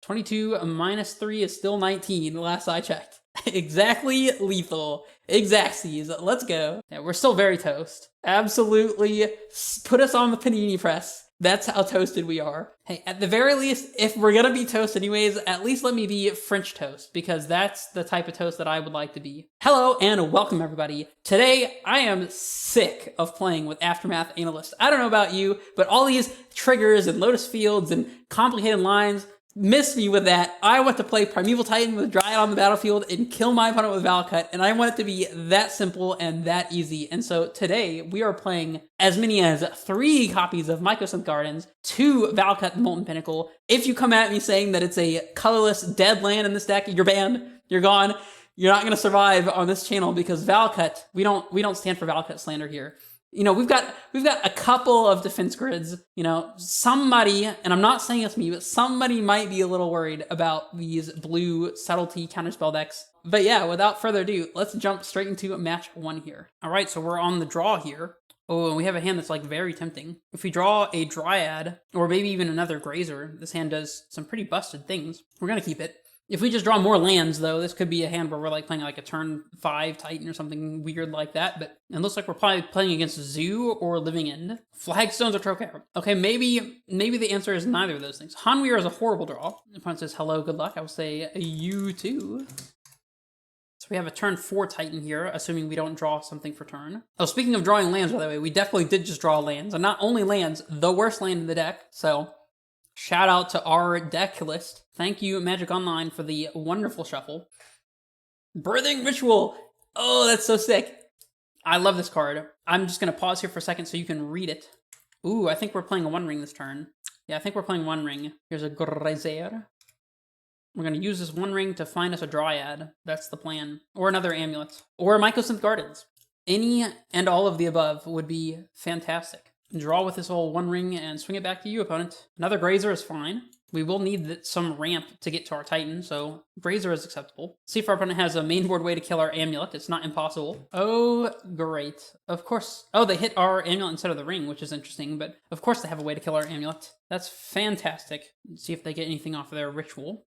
22 minus 3 is still 19, the last I checked. Exactly lethal. Exactsies. Let's go. Yeah, we're still very toast. Absolutely put us on the panini press. That's how toasted we are. Hey, at the very least, if we're gonna be toast anyways, at least let me be French toast, because that's the type of toast that I would like to be. Hello and welcome everybody. Today, I am sick of playing with Aftermath Analyst. I don't know about you, but all these triggers and Lotus Fields and complicated lines miss me with that. I want to play Primeval Titan with Dryad on the battlefield and kill my opponent with Valakut, and I want it to be that simple and that easy. And so today, we are playing as many as 3 copies of Mycosynth Gardens, 2 Valakut the Molten Pinnacle. If you come at me saying that it's a colorless dead land in this deck, you're banned, you're gone. You're not going to survive on this channel because Valakut, we don't stand for Valakut slander here. You know, we've got a couple of defense grids. You know, somebody, and I'm not saying it's me, but somebody might be a little worried about these blue subtlety counterspell decks. But yeah, without further ado, let's jump straight into match 1 here. All right, so we're on the draw here. Oh, and we have a hand that's like very tempting. If we draw a Dryad, or maybe even another Grazer, this hand does some pretty busted things. We're gonna keep it. If we just draw more lands, though, this could be a hand where we're like playing like a turn 5 Titan or something weird like that, but it looks like we're probably playing against Zoo or Living End. Flagstones or Trocar. Okay, maybe the answer is neither of those things. Hanweir is a horrible draw. The opponent says, hello, good luck. I will say, you too. So we have a turn 4 Titan here, assuming we don't draw something for turn. Oh, speaking of drawing lands, by the way, we definitely did just draw lands. And not only lands, the worst land in the deck, so shout out to our deck list. Thank you, Magic Online, for the wonderful shuffle. Birthing Ritual! Oh, that's so sick. I love this card. I'm just going to pause here for a second so you can read it. Ooh, I think we're playing a 1-ring this turn. Yeah, I think we're playing 1 ring. Here's a Grazer. We're going to use this 1 ring to find us a Dryad. That's the plan. Or another Amulet. Or Mycosynth Gardens. Any and all of the above would be fantastic. Draw with this whole 1 ring and swing it back to you, opponent. Another Grazer is fine. We will need some ramp to get to our Titan, so Grazer is acceptable. See if our opponent has a mainboard way to kill our Amulet. It's not impossible. Oh, great. Of course. Oh, they hit our Amulet instead of the ring, which is interesting, but of course they have a way to kill our Amulet. That's fantastic. Let's see if they get anything off of their ritual.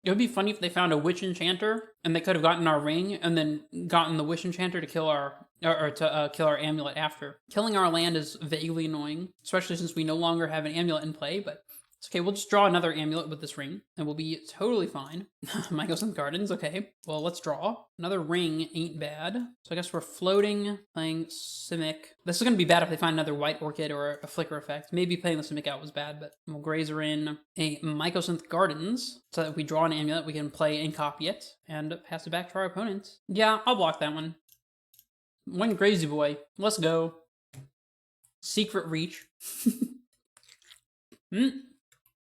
It would be funny if they found a Witch Enchanter, and they could have gotten our ring, and then gotten the Witch Enchanter to kill our kill our Amulet after. Killing our land is vaguely annoying, especially since we no longer have an Amulet in play, but it's okay. We'll just draw another Amulet with this ring, and we'll be totally fine. Mycosynth Gardens, okay. Well, let's draw. Another ring ain't bad. So I guess we're floating, playing Simic. This is going to be bad if they find another White Orchid or a Flicker effect. Maybe playing the Simic out was bad, but we'll Grazer in a Mycosynth Gardens, so that if we draw an Amulet, we can play and copy it, and pass it back to our opponent. Yeah, I'll block that one. One Crazy Boy. Let's go. Secret Reach.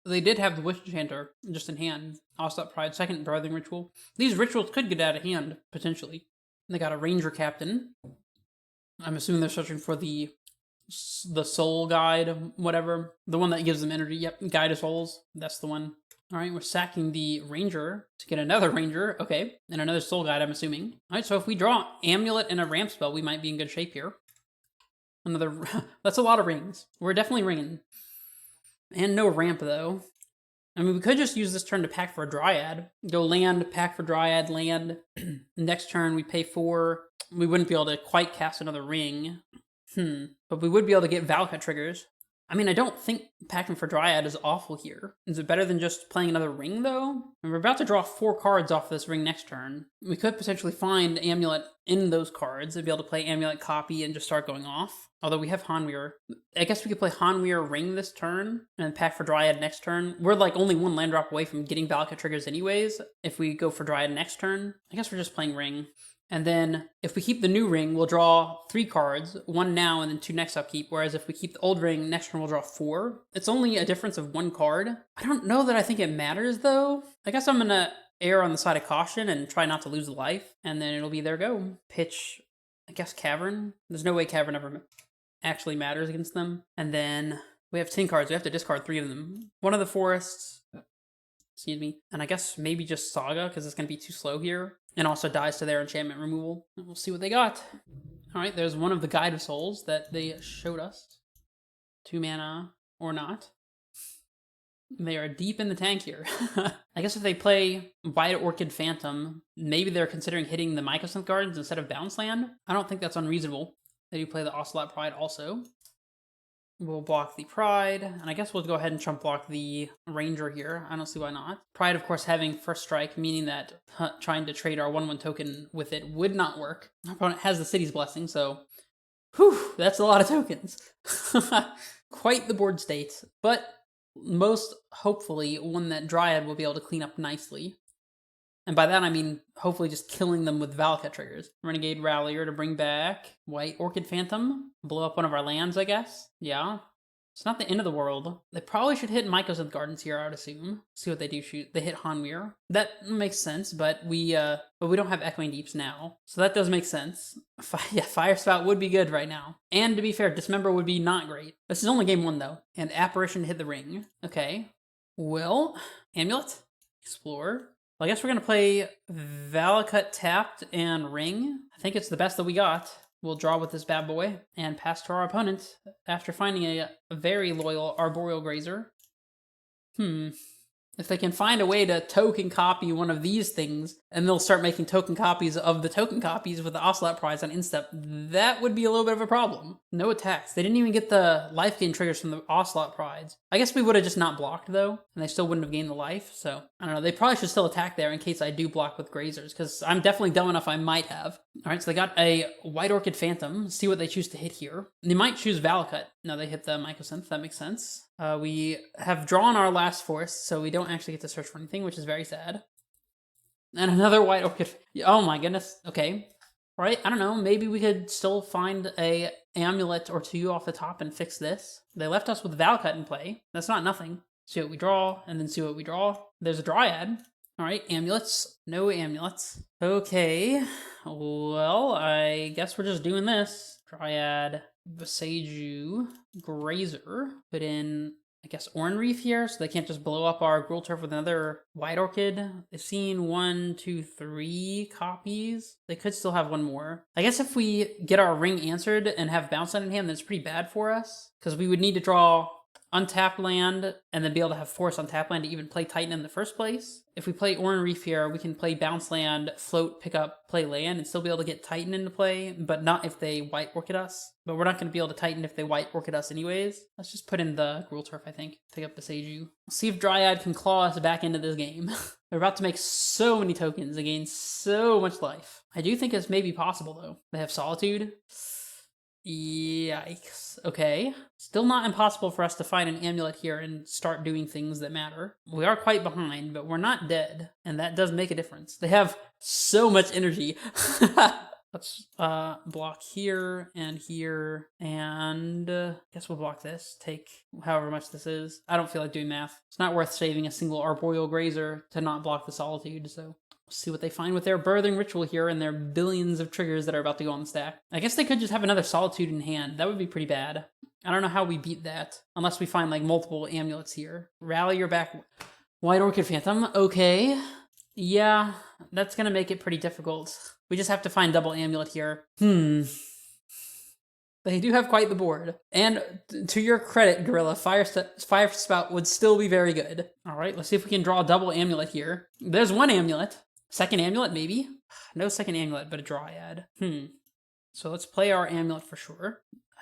They did have the Witch Enchanter just in hand. Ossop Pride, second Birthing Ritual. These rituals could get out of hand, potentially. They got a Ranger Captain. I'm assuming they're searching for the Soul Guide, whatever. The one that gives them energy. Yep, Guide of Souls. That's the one. Alright, we're sacking the Ranger to get another Ranger. Okay, and another Soul Guide, I'm assuming. Alright, so if we draw Amulet and a ramp spell, we might be in good shape here. Another... That's a lot of rings. We're definitely ringing. And no ramp, though. I mean, we could just use this turn to pack for a Dryad. Go land, pack for Dryad, land. Next turn, we pay 4. We wouldn't be able to quite cast another ring. But we would be able to get Valakut triggers. I mean, I don't think packing for Dryad is awful here. Is it better than just playing another ring, though? And we're about to draw 4 cards off this ring next turn. We could potentially find Amulet in those cards and be able to play Amulet copy and just start going off. Although we have Hanweir. I guess we could play Hanweir ring this turn and pack for Dryad next turn. We're like only 1 land drop away from getting Valakut triggers anyways. If we go for Dryad next turn, I guess we're just playing ring. And then if we keep the new ring, we'll draw 3 cards, 1 now and then 2 next upkeep. Whereas if we keep the old ring, next turn we'll draw 4. It's only a difference of 1 card. I don't know that I think it matters though. I guess I'm gonna err on the side of caution and try not to lose life. And then it'll be there go. Pitch, I guess Cavern. There's no way Cavern ever actually matters against them. And then we have 10 cards. We have to discard 3 of them. One of the forests. Excuse me. And I guess maybe just Saga, because it's going to be too slow here. And also dies to their enchantment removal. And we'll see what they got. Alright, there's one of the Guide of Souls that they showed us. 2 mana or not. They are deep in the tank here. I guess if they play White Orchid Phantom, maybe they're considering hitting the Mycosynth Gardens instead of Bounce Land. I don't think that's unreasonable. They do play the Ocelot Pride also. We'll block the Pride, and I guess we'll go ahead and trump block the Ranger here. I don't see why not. Pride, of course, having first strike, meaning that trying to trade our 1/1 token with it would not work. Our opponent has the City's Blessing, so whew, that's a lot of tokens. Quite the board state, but most hopefully one that Dryad will be able to clean up nicely. And by that I mean hopefully just killing them with Valakut triggers. Renegade Rallier to bring back White Orchid Phantom. Blow up one of our lands, I guess. Yeah. It's not the end of the world. They probably should hit Mycosynth Gardens here, I would assume. See what they do shoot. They hit Hanweir. That makes sense, but we don't have Echoing Deeps now. So that does make sense. Yeah, Fire Spout would be good right now. And to be fair, Dismember would be not great. This is only game 1 though. And Apparition hit the ring. Okay. Well, Amulet. Explore. Well, I guess we're going to play Valakut tapped and ring. I think it's the best that we got. We'll draw with this bad boy and pass to our opponent after finding a very loyal Arboreal Grazer. If they can find a way to token copy one of these things, and they'll start making token copies of the token copies with the Ocelot Prize on Instep, that would be a little bit of a problem. No attacks. They didn't even get the life gain triggers from the Ocelot Prize. I guess we would have just not blocked, though, and they still wouldn't have gained the life, so I don't know. They probably should still attack there in case I do block with Grazers, because I'm definitely dumb enough I might have. Alright, so they got a White Orchid Phantom. See what they choose to hit here. They might choose Valakut. No, they hit the Mycosynth. That makes sense. We have drawn our last force, so we don't actually get to search for anything, which is very sad. And another White Orchid. Oh my goodness. Okay. Right, I don't know. Maybe we could still find a Amulet or 2 off the top and fix this. They left us with Valakut in play. That's not nothing. See what we draw, and then see what we draw. There's a Dryad. Alright, Amulets. No Amulets. Okay. Well, I guess we're just doing this. Dryad, Viseju, Grazer, put in, I guess, Oran Reef here, so they can't just blow up our Gruul Turf with another White Orchid. They've seen 1, 2, 3 copies. They could still have one more. I guess if we get our ring answered and have Bounce Land in hand, that's pretty bad for us, because we would need to draw untap land and then be able to have force on tap land to even play Titan in the first place. If we play Oran Reef here, we can play bounce land, float, pick up, play land, and still be able to get Titan into play, but not if they White Orchid us. But we're not going to be able to Titan if they White Orchid us anyways. Let's just put in the Gruul Turf, I think. Pick up the Seiju. See if Dryad can claw us back into this game. They're about to make so many tokens and gain so much life. I do think it's maybe possible, though. They have Solitude. Yikes. Okay. Still not impossible for us to find an Amulet here and start doing things that matter. We are quite behind, but we're not dead, and that does make a difference. They have so much energy. Let's block here, and I guess we'll block this. Take however much this is. I don't feel like doing math. It's not worth saving a single Arboreal Grazer to not block the Solitude, so see what they find with their Birthing Ritual here and their billions of triggers that are about to go on the stack. I guess they could just have another Solitude in hand. That would be pretty bad. I don't know how we beat that, unless we find like multiple Amulets here. Rally your back. White Orchid Phantom. Okay. Yeah, that's gonna make it pretty difficult. We just have to find double Amulet here. They do have quite the board. And to your credit, Gorilla, Fire Spout would still be very good. Alright, let's see if we can draw a double Amulet here. There's one Amulet. Second Amulet, maybe? No second Amulet, but a Dryad. So let's play our Amulet for sure.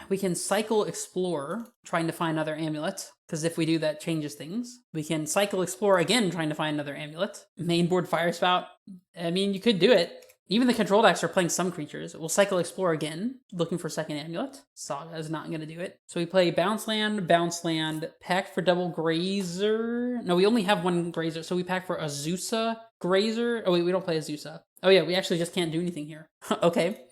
We can cycle Explore, trying to find another Amulet, because if we do, that changes things. We can cycle Explore again, trying to find another Amulet. Mainboard Fire Spout. I mean, you could do it. Even the control decks are playing some creatures. We'll cycle Explore again, looking for second Amulet. Saga is not going to do it. So we play Bounce Land, pack for double Grazer. No, we only have one Grazer, so we pack for Azusa Grazer. Oh wait, we don't play Azusa. Oh yeah, we actually just can't do anything here. Okay.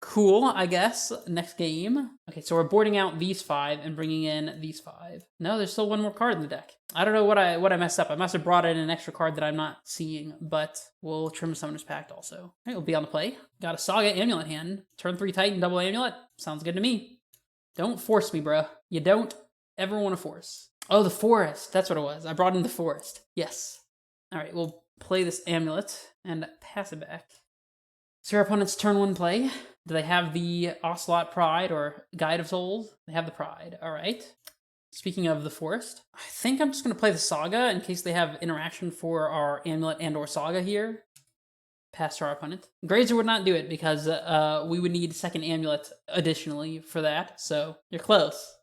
Cool, I guess. Next game. Okay, so we're boarding out these 5 and bringing in these 5. No, there's still one more card in the deck. I don't know what I messed up. I must have brought in an extra card that I'm not seeing, but we'll trim Summoner's Pact also. All right, we'll be on the play. Got a Saga Amulet hand. Turn 3 Titan, double Amulet. Sounds good to me. Don't force me, bro. You don't ever want to force. Oh, the Forest. That's what it was. I brought in the Forest. Yes. All right, we'll play this Amulet and pass it back. So our opponent's turn 1 play. Do they have the Ocelot Pride or Guide of Souls? They have the Pride. All right. Speaking of the forest, I think I'm just going to play the Saga in case they have interaction for our Amulet and or Saga here. Pass to our opponent. Grazer would not do it because we would need second Amulet additionally for that, so you're close.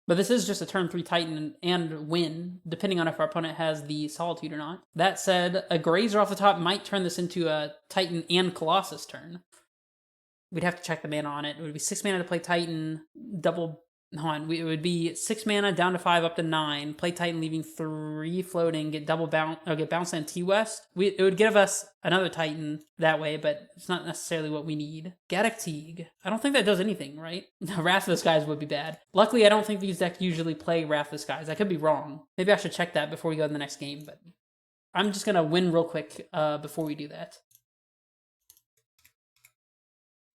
But this is just a turn 3 Titan and win, depending on if our opponent has the Solitude or not. That said, a Grazer off the top might turn this into a Titan and Colossus turn. We'd have to check the mana on it. It would be 6 mana to play Titan, double... Hold on, it would be 6 mana down to 5 up to 9. Play Titan, leaving 3 floating. Get double bounce, or get bounce land T-West. It would give us another Titan that way, but it's not necessarily what we need. Gaddock I don't think that does anything, right? Wrath of the Skies would be bad. Luckily, I don't think these decks usually play Wrath of the Skies. I could be wrong. Maybe I should check that before we go to the next game, but I'm just gonna win real quick before we do that.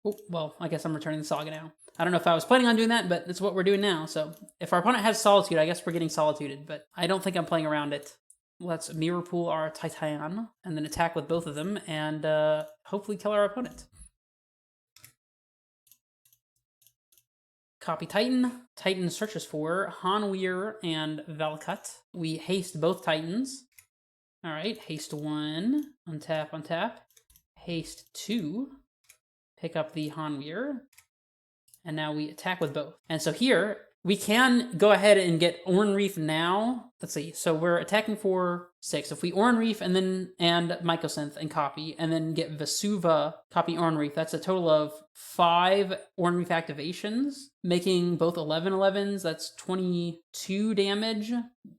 Oh, well, I guess I'm returning the Saga now. I don't know if I was planning on doing that, but it's what we're doing now. So if our opponent has Solitude, I guess we're getting Solituded, but I don't think I'm playing around it. Let's Mirror Pool our Titan, and then attack with both of them, and hopefully kill our opponent. Copy Titan. Titan searches for Hanweir and Valakut. We haste both Titans. All right, haste 1, untap, haste 2, pick up the Hanweir. And now we attack with both. And so here, we can go ahead and get Orn Reef now. Let's see. So we're attacking for 6. If we Orn Reef and Mycosynth and copy, and then get Vesuva, copy Orn Reef, that's a total of 5 Orn Reef activations, making both 11/11s. That's 22 damage.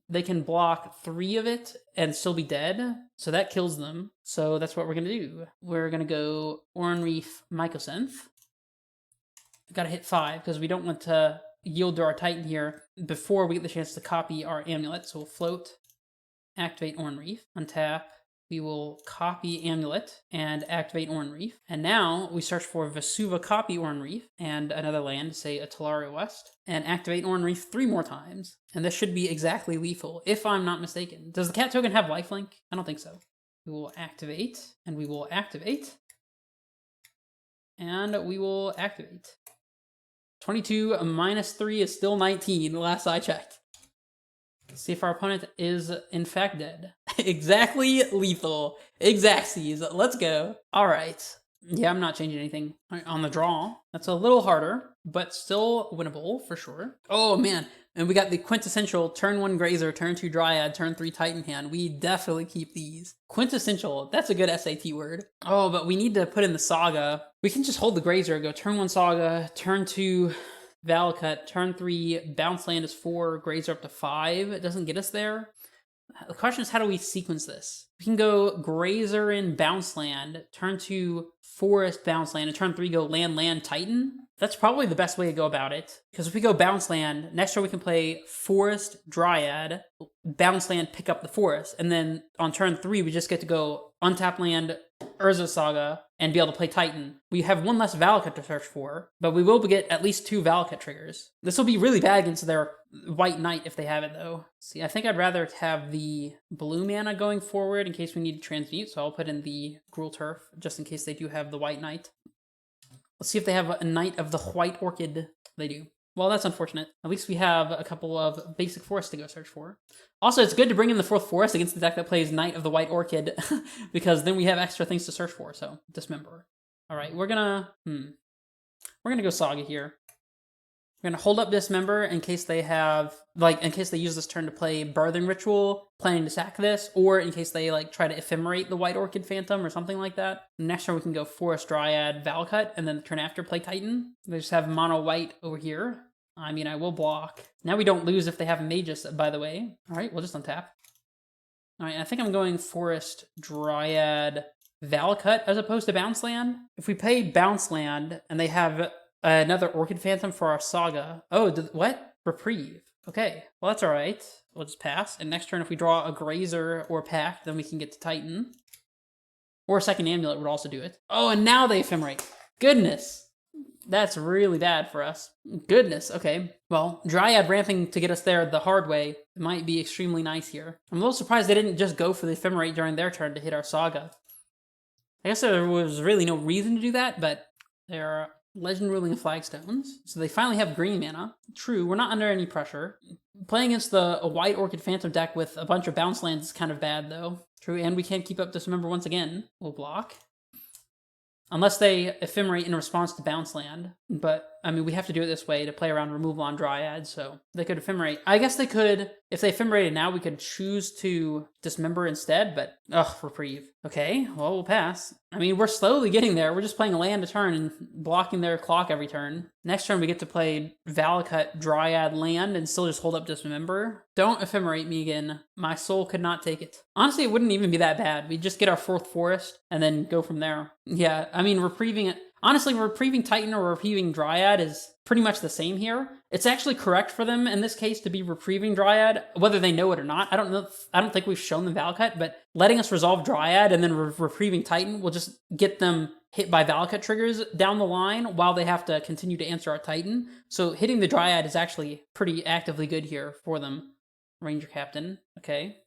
They can block 3 of it and still be dead. So that kills them. So that's what we're going to do. We're going to go Orn Reef, Mycosynth. Gotta hit 5 because we don't want to yield to our Titan here before we get the chance to copy our Amulet. So we'll float, activate Orn Reef, untap. We will copy Amulet and activate Orn Reef. And now we search for Vesuva, copy Orn Reef and another land, say a Talaria West, and activate Orn Reef 3 more times. And this should be exactly lethal, if I'm not mistaken. Does the cat token have lifelink? I don't think so. We will activate, and we will activate, and we will activate. 22 minus 3 is still 19, the last I checked. Let's see if our opponent is in fact dead. Exactly lethal. Exactsies. Let's go. All right. Yeah, I'm not changing anything on the draw. That's a little harder, but still winnable for sure. Oh man, and we got the quintessential turn 1 Grazer, turn 2 Dryad, turn 3 Titan hand. We definitely keep these. Quintessential, that's a good SAT word. Oh, but we need to put in the Saga. We can just hold the Grazer, go turn 1 Saga, turn 2 Valakut, turn 3 bounce land is 4, Grazer up to 5. It doesn't get us there. The question is, how do we sequence this? We can go Grazer in bounce land, turn 2 forest bounce land, and turn 3 go land Titan. That's probably the best way to go about it. Because if we go bounce land, next turn we can play forest Dryad, bounce land, pick up the forest, and then on turn 3 we just get to go untap land, Urza Saga, and be able to play Titan. We have 1 less Valakut to search for, but we will get at least 2 Valakut triggers. This will be really bad against their White Knight if they have it though. See, I think I'd rather have the blue mana going forward in case we need to transmute, so I'll put in the Gruul Turf just in case they do have the White Knight. Let's see if they have a Knight of the White Orchid. They do. Well, that's unfortunate. At least we have a couple of basic forests to go search for. Also, it's good to bring in the 4th forest against the deck that plays Knight of the White Orchid, because then we have extra things to search for, so Dismember. All right, we're gonna go Saga here. We're gonna hold up Dismember in case they have, in case they use this turn to play Birthing Ritual, planning to sack this, or in case they try to ephemerate the White Orchid Phantom or something like that. Next turn we can go Forest Dryad, Valakut, and then the turn after play Titan. They just have mono white over here. I mean, I will block. Now we don't lose if they have Magus, by the way. All right, we'll just untap. All right, I think I'm going Forest Dryad, Valakut as opposed to Bounce Land. If we play Bounce Land and they have another Orchid Phantom for our Saga. Oh, what? Reprieve. Okay, well that's all right. We'll just pass. And next turn, if we draw a Grazer or Pact, then we can get to Titan. Or a second Amulet would also do it. Oh, and now they ephemerate. Goodness. That's really bad for us. Goodness, okay. Well, Dryad ramping to get us there the hard way might be extremely nice here. I'm a little surprised they didn't just go for the Ephemerate during their turn to hit our Saga. I guess there was really no reason to do that, but they're Legend Ruling Flagstones. So they finally have green mana. True, we're not under any pressure. Playing against a White Orchid Phantom deck with a bunch of bounce lands is kind of bad, though. True, and we can't keep up Dismember once again. We'll block. Unless they ephemerate in response to bounce land. But, I mean, we have to do it this way to play around removal on Dryad, so they could ephemerate. I guess they could, if they ephemerated now, we could choose to Dismember instead, but, ugh, Reprieve. Okay, well, we'll pass. I mean, we're slowly getting there. We're just playing a land a turn and blocking their clock every turn. Next turn, we get to play Valakut Dryad land and still just hold up Dismember. Don't ephemerate me again. My soul could not take it. Honestly, it wouldn't even be that bad. We'd just get our 4th forest and then go from there. Yeah, I mean, reprieving it. Honestly, reprieving Titan or reprieving Dryad is pretty much the same here. It's actually correct for them in this case to be reprieving Dryad, whether they know it or not. I don't know. I don't think we've shown them Valakut, but letting us resolve Dryad and then reprieving Titan will just get them hit by Valakut triggers down the line while they have to continue to answer our Titan. So hitting the Dryad is actually pretty actively good here for them. Ranger Captain. Okay.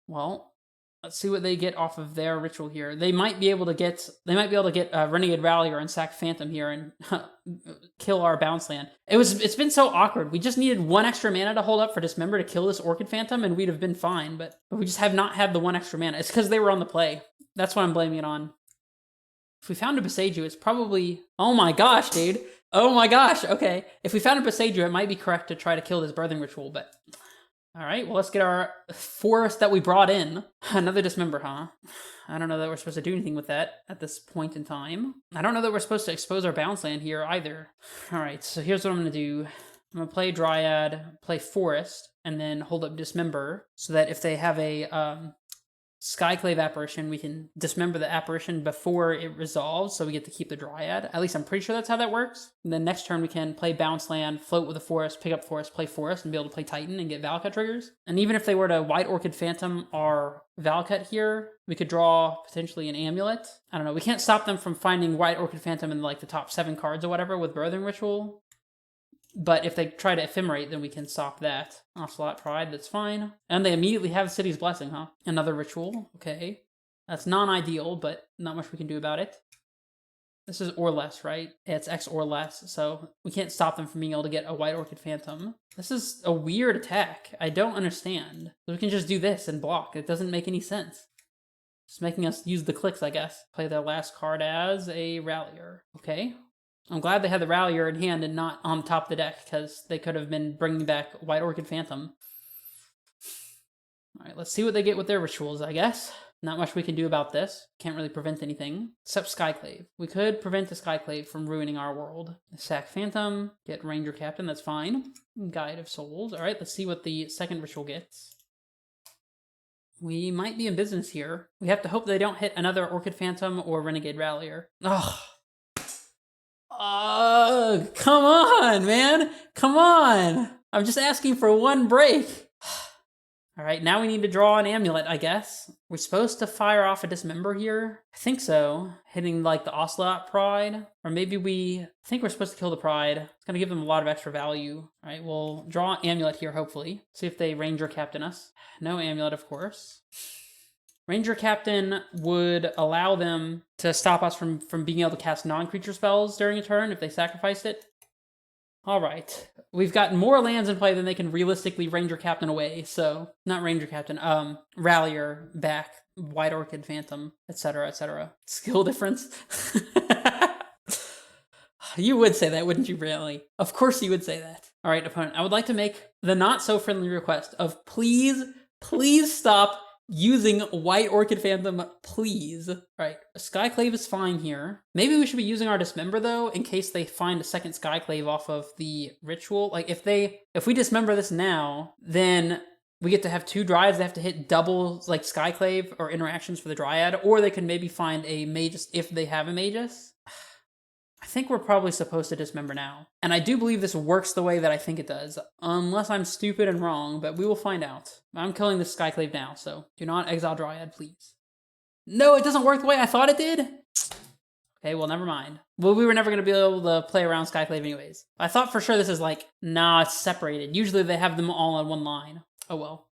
Well, let's see what they get off of their ritual here. They might be able to get Renegade Rallier and sack Phantom here and kill our bounce land. It's been so awkward. We just needed 1 extra mana to hold up for Dismember to kill this Orchid Phantom, and we'd have been fine. But we just have not had the 1 extra mana. It's because they were on the play. That's what I'm blaming it on. If we found a Boseiju, it's probably... Oh my gosh, dude. Oh my gosh. Okay. If we found a Boseiju, it might be correct to try to kill this Birthing Ritual, but... All right, well, let's get our forest that we brought in. Another Dismember, huh? I don't know that we're supposed to do anything with that at this point in time. I don't know that we're supposed to expose our bounce land here either. All right, so here's what I'm going to do. I'm going to play Dryad, play Forest, and then hold up Dismember so that if they have a Skyclave Apparition, we can Dismember the Apparition before it resolves, so we get to keep the Dryad. At least I'm pretty sure that's how that works. And then next turn we can play Bounce Land, float with a Forest, pick up Forest, play Forest, and be able to play Titan and get Valakut triggers. And even if they were to White Orchid Phantom our Valakut here, we could draw potentially an Amulet. I don't know, we can't stop them from finding White Orchid Phantom in like the top 7 cards or whatever with Birthing Ritual. But if they try to ephemerate, then we can stop that. Ocelot Pride, that's fine. And they immediately have City's Blessing, huh? Another ritual, okay. That's non-ideal, but not much we can do about it. This is or less, right? Yeah, it's X or less, so we can't stop them from being able to get a White Orchid Phantom. This is a weird attack. I don't understand. We can just do this and block. It doesn't make any sense. It's making us use the clicks, I guess. Play their last card as a Rallier. Okay. I'm glad they had the Rallier in hand and not on top of the deck, because they could have been bringing back White Orchid Phantom. Alright, let's see what they get with their rituals, I guess. Not much we can do about this. Can't really prevent anything, except Skyclave. We could prevent the Skyclave from ruining our world. Sack Phantom, get Ranger Captain, that's fine. Guide of Souls. Alright, let's see what the second ritual gets. We might be in business here. We have to hope they don't hit another Orchid Phantom or Renegade Rallier. Ugh. Come on, man. Come on. I'm just asking for 1 break. All right, now we need to draw an Amulet, I guess. We're supposed to fire off a Dismember here. I think so. Hitting like the Ocelot Pride. Or maybe I think we're supposed to kill the Pride. It's going to give them a lot of extra value. All right, we'll draw an Amulet here, hopefully. See if they Ranger Captain us. No Amulet, of course. Ranger Captain would allow them to stop us from being able to cast non-creature spells during a turn if they sacrificed it. Alright. We've got more lands in play than they can realistically Ranger Captain away, so... Not Ranger Captain, Rallier back, White Orchid Phantom, etc., etc. Skill difference? You would say that, wouldn't you, really? Of course you would say that. Alright, opponent, I would like to make the not-so-friendly request of please stop using White Orchid Phantom, please. Alright, Skyclave is fine here. Maybe we should be using our Dismember, though, in case they find a second Skyclave off of the ritual. Like, if we Dismember this now, then we get to have 2 Dryads that have to hit double, like, Skyclave or interactions for the Dryad, or they can maybe find a Magus if they have a Magus. I think we're probably supposed to Dismember now. And I do believe this works the way that I think it does, unless I'm stupid and wrong, but we will find out. I'm killing this Skyclave now, so do not exile Dryad, please. No, it doesn't work the way I thought it did? Okay, well, never mind. Well, we were never going to be able to play around Skyclave anyways. I thought for sure this is like, nah, it's separated. Usually they have them all on 1 line. Oh well.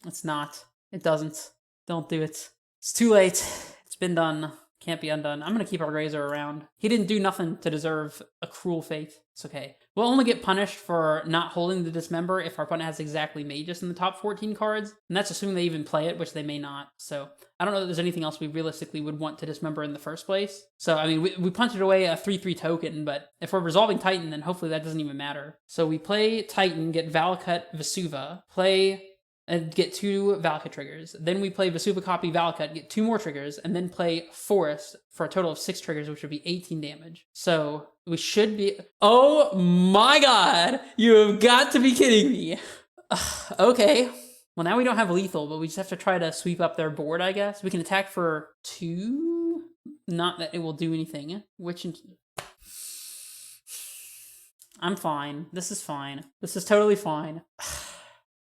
It's not. It doesn't. Don't do it. It's too late. It's been done. Can't be undone. I'm gonna keep our Grazer around. He didn't do nothing to deserve a cruel fate. It's okay. We'll only get punished for not holding the Dismember if our opponent has exactly Magus in the top 14 cards, and that's assuming they even play it, which they may not. So I don't know that there's anything else we realistically would want to Dismember in the first place. So, I mean, we punted away a 3/3 token, but if we're resolving Titan, then hopefully that doesn't even matter. So we play Titan, get Valakut, Vesuva, play and get 2 Valakut triggers. Then we play Vesuva copy Valakut, get 2 more triggers, and then play Forest for a total of 6 triggers, which would be 18 damage. So we should be... Oh my god! You have got to be kidding me! Okay. Well, now we don't have lethal, but we just have to try to sweep up their board, I guess. We can attack for 2? Not that it will do anything. Which... I'm fine. This is fine. This is totally fine.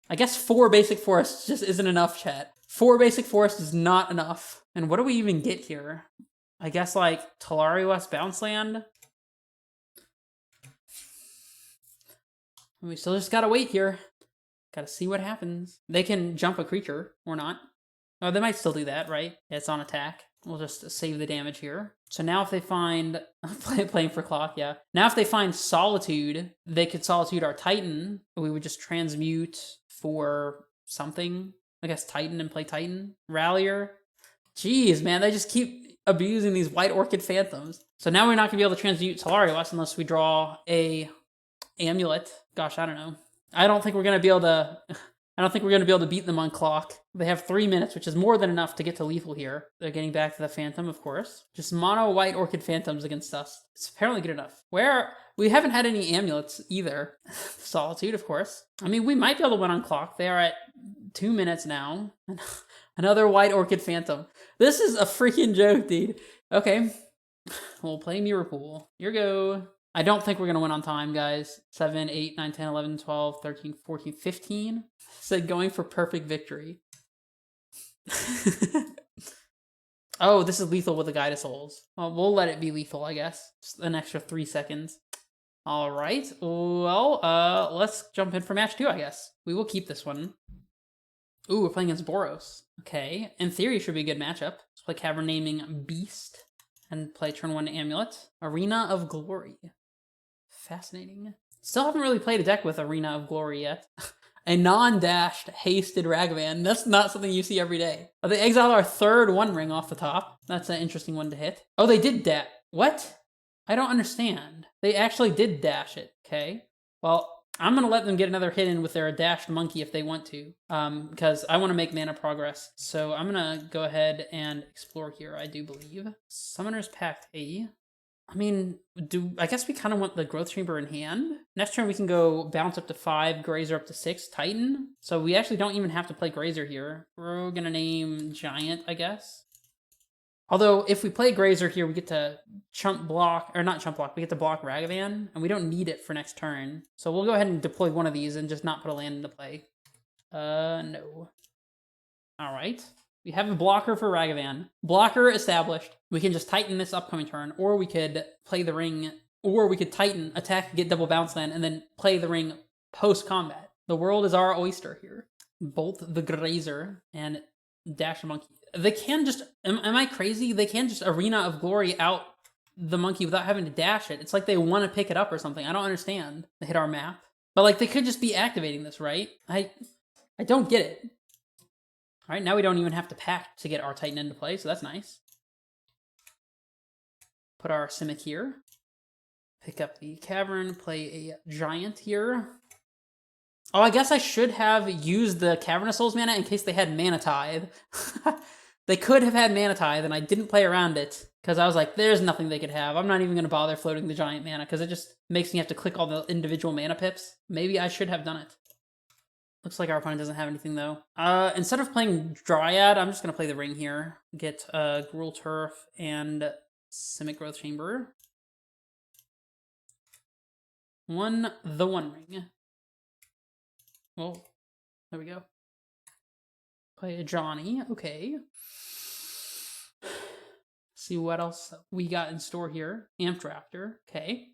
I guess 4 basic forests just isn't enough, chat. 4 basic forests is not enough. And what do we even get here? I guess, like, Talari West Bounce Land? We still just gotta wait here. Gotta see what happens. They can jump a creature, or not. Oh, they might still do that, right? Yeah, it's on attack. We'll just save the damage here. So now if they find... playing for clock, yeah. Now if they find Solitude, they could Solitude our Titan. We would just transmute for something. I guess Titan and play Titan. Rallier. Jeez, man, they just keep abusing these White Orchid Phantoms. So now we're not going to be able to transmute Talarios unless we draw a Amulet. Gosh, I don't know. I don't think we're going to be able to... I don't think we're going to be able to beat them on clock. They have 3 minutes, which is more than enough to get to lethal here. They're getting back to the Phantom, of course. Just mono White Orchid Phantoms against us. It's apparently good enough. We haven't had any Amulets either. Solitude, of course. I mean, we might be able to win on clock. They are at 2 minutes now. Another White Orchid Phantom. This is a freaking joke, dude. Okay. We'll play Mirror Pool. Here go. I don't think we're going to win on time, guys. 7, 8, 9, 10, 11, 12, 13, 14, 15. Said going for perfect victory. Oh, this is lethal with the Guide of Souls. Well, we'll let it be lethal, I guess. Just an extra 3 seconds. All right. Well, let's jump in for match 2, I guess. We will keep this one. Ooh, we're playing against Boros. Okay. In theory, should be a good matchup. Let's play Cavern Naming Beast and play turn 1 Amulet. Arena of Glory. Fascinating. Still haven't really played a deck with Arena of Glory yet. A non-dashed, hasted Ragavan. That's not something you see every day. Oh, they exiled our 3rd One Ring off the top. That's an interesting one to hit. Oh, they did dash. What? I don't understand. They actually did dash it. Okay. Well, I'm going to let them get another hit in with their dashed monkey if they want to. Because I want to make mana progress. So I'm going to go ahead and explore here, I do believe. Summoner's Pact A. I mean, I guess we kind of want the Growth Chamber in hand. Next turn we can go Bounce up to 5, Grazer up to 6, Titan. So we actually don't even have to play Grazer here. We're gonna name Giant, I guess. Although, if we play Grazer here, we get to chump block, or not chump block, we get to block Ragavan, and we don't need it for next turn. So we'll go ahead and deploy one of these and just not put a land into play. No. Alright. We have a blocker for Ragavan. Blocker established. We can just Titan this upcoming turn, or we could play the ring, or we could Titan, attack, get double bounce land, and then play the ring post-combat. The world is our oyster here. Bolt the Grazer and dash a monkey. They can just, am I crazy? They can just Arena of Glory out the monkey without having to dash it. It's like they want to pick it up or something. I don't understand. They hit our map. But like, they could just be activating this, right? I don't get it. All right, now we don't even have to pack to get our Titan into play, so that's nice. Put our Simic here. Pick up the Cavern, play a Giant here. Oh, I guess I should have used the Cavern of Souls mana in case they had Mana Tithe. They could have had Mana Tithe, and I didn't play around it, because I was like, there's nothing they could have. I'm not even going to bother floating the Giant mana, because it just makes me have to click all the individual mana pips. Maybe I should have done it. Looks like our opponent doesn't have anything, though. Instead of playing Dryad, I'm just going to play the ring here. Get Gruul Turf and Simic Growth Chamber. The One Ring. Well, there we go. Play a Johnny. Okay. See what else we got in store here. Amped Raptor. Okay.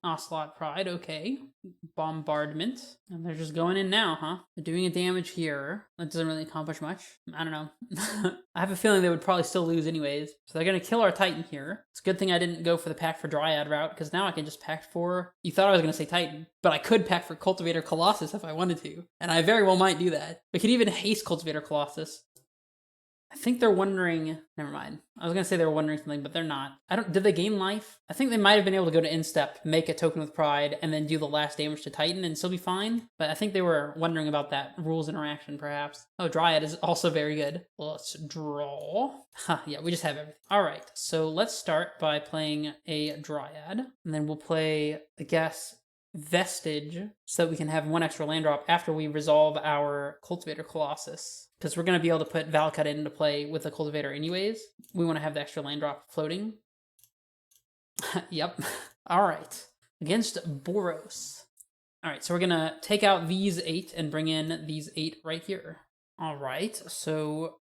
Ocelot Pride, okay. Bombardment. And they're just going in now, huh? They're doing a damage here. That doesn't really accomplish much. I don't know. I have a feeling they would probably still lose anyways. So they're going to kill our Titan here. It's a good thing I didn't go for the pack for Dryad route, because now I can just pack for... You thought I was going to say Titan, but I could pack for Cultivator Colossus if I wanted to. And I very well might do that. We could even haste Cultivator Colossus. I think they're wondering... Never mind. I was going to say they were wondering something, but they're not. Did they gain life? I think they might have been able to go to instep, make a token with Pride, and then do the last damage to Titan and still be fine. But I think they were wondering about that rules interaction, perhaps. Oh, Dryad is also very good. Let's draw. Yeah, we just have everything. All right, so let's start by playing a Dryad. And then we'll play, I guess, Vestige, so that we can have one extra land drop after we resolve our Cultivator Colossus. Because we're going to be able to put Valakut into play with the Cultivator anyways. We want to have the extra land drop floating. Yep. All right. Against Boros. All right, so we're going to take out these 8 and bring in these 8 right here. All right, so...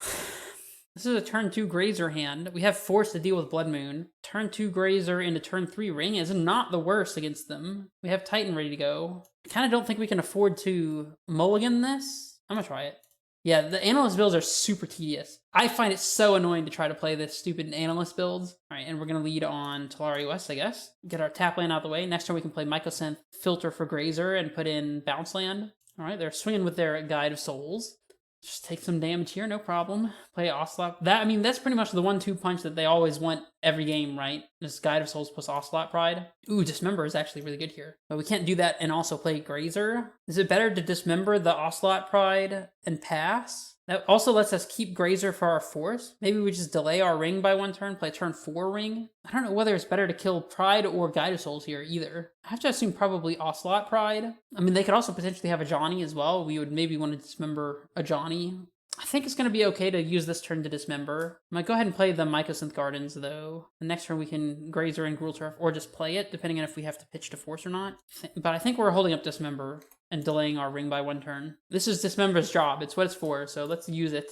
This is a turn 2 Grazer hand. We have Force to deal with Blood Moon. Turn 2 Grazer into turn 3 Ring is not the worst against them. We have Titan ready to go. I kind of don't think we can afford to mulligan this. I'm going to try it. Yeah, the Analyst builds are super tedious. I find it so annoying to try to play this stupid Analyst builds. All right, and we're going to lead on Talari West, I guess. Get our tap land out of the way. Next turn we can play Mycosynth, filter for Grazer, and put in Bounce Land. All right, they're swinging with their Guide of Souls. Just take some damage here, no problem. Play Ocelot. That's pretty much the 1-2 punch that they always want every game, right? This Guide of Souls plus Ocelot Pride. Ooh, Dismember is actually really good here. But we can't do that and also play Grazer. Is it better to Dismember the Ocelot Pride and pass? That also lets us keep Grazer for our Force. Maybe we just delay our Ring by 1 turn, play turn 4 Ring. I don't know whether it's better to kill Pride or Guide of Souls here either. I have to assume probably Ocelot Pride. They could also potentially have a Johnny as well. We would maybe want to Dismember a Johnny. I think it's going to be okay to use this turn to Dismember. I might go ahead and play the Mycosynth Gardens, though. The next turn we can Grazer and Gruul Turf, or just play it, depending on if we have to pitch to Force or not. But I think we're holding up Dismember and delaying our Ring by 1 turn. This is Dismember's job. It's what it's for, so let's use it.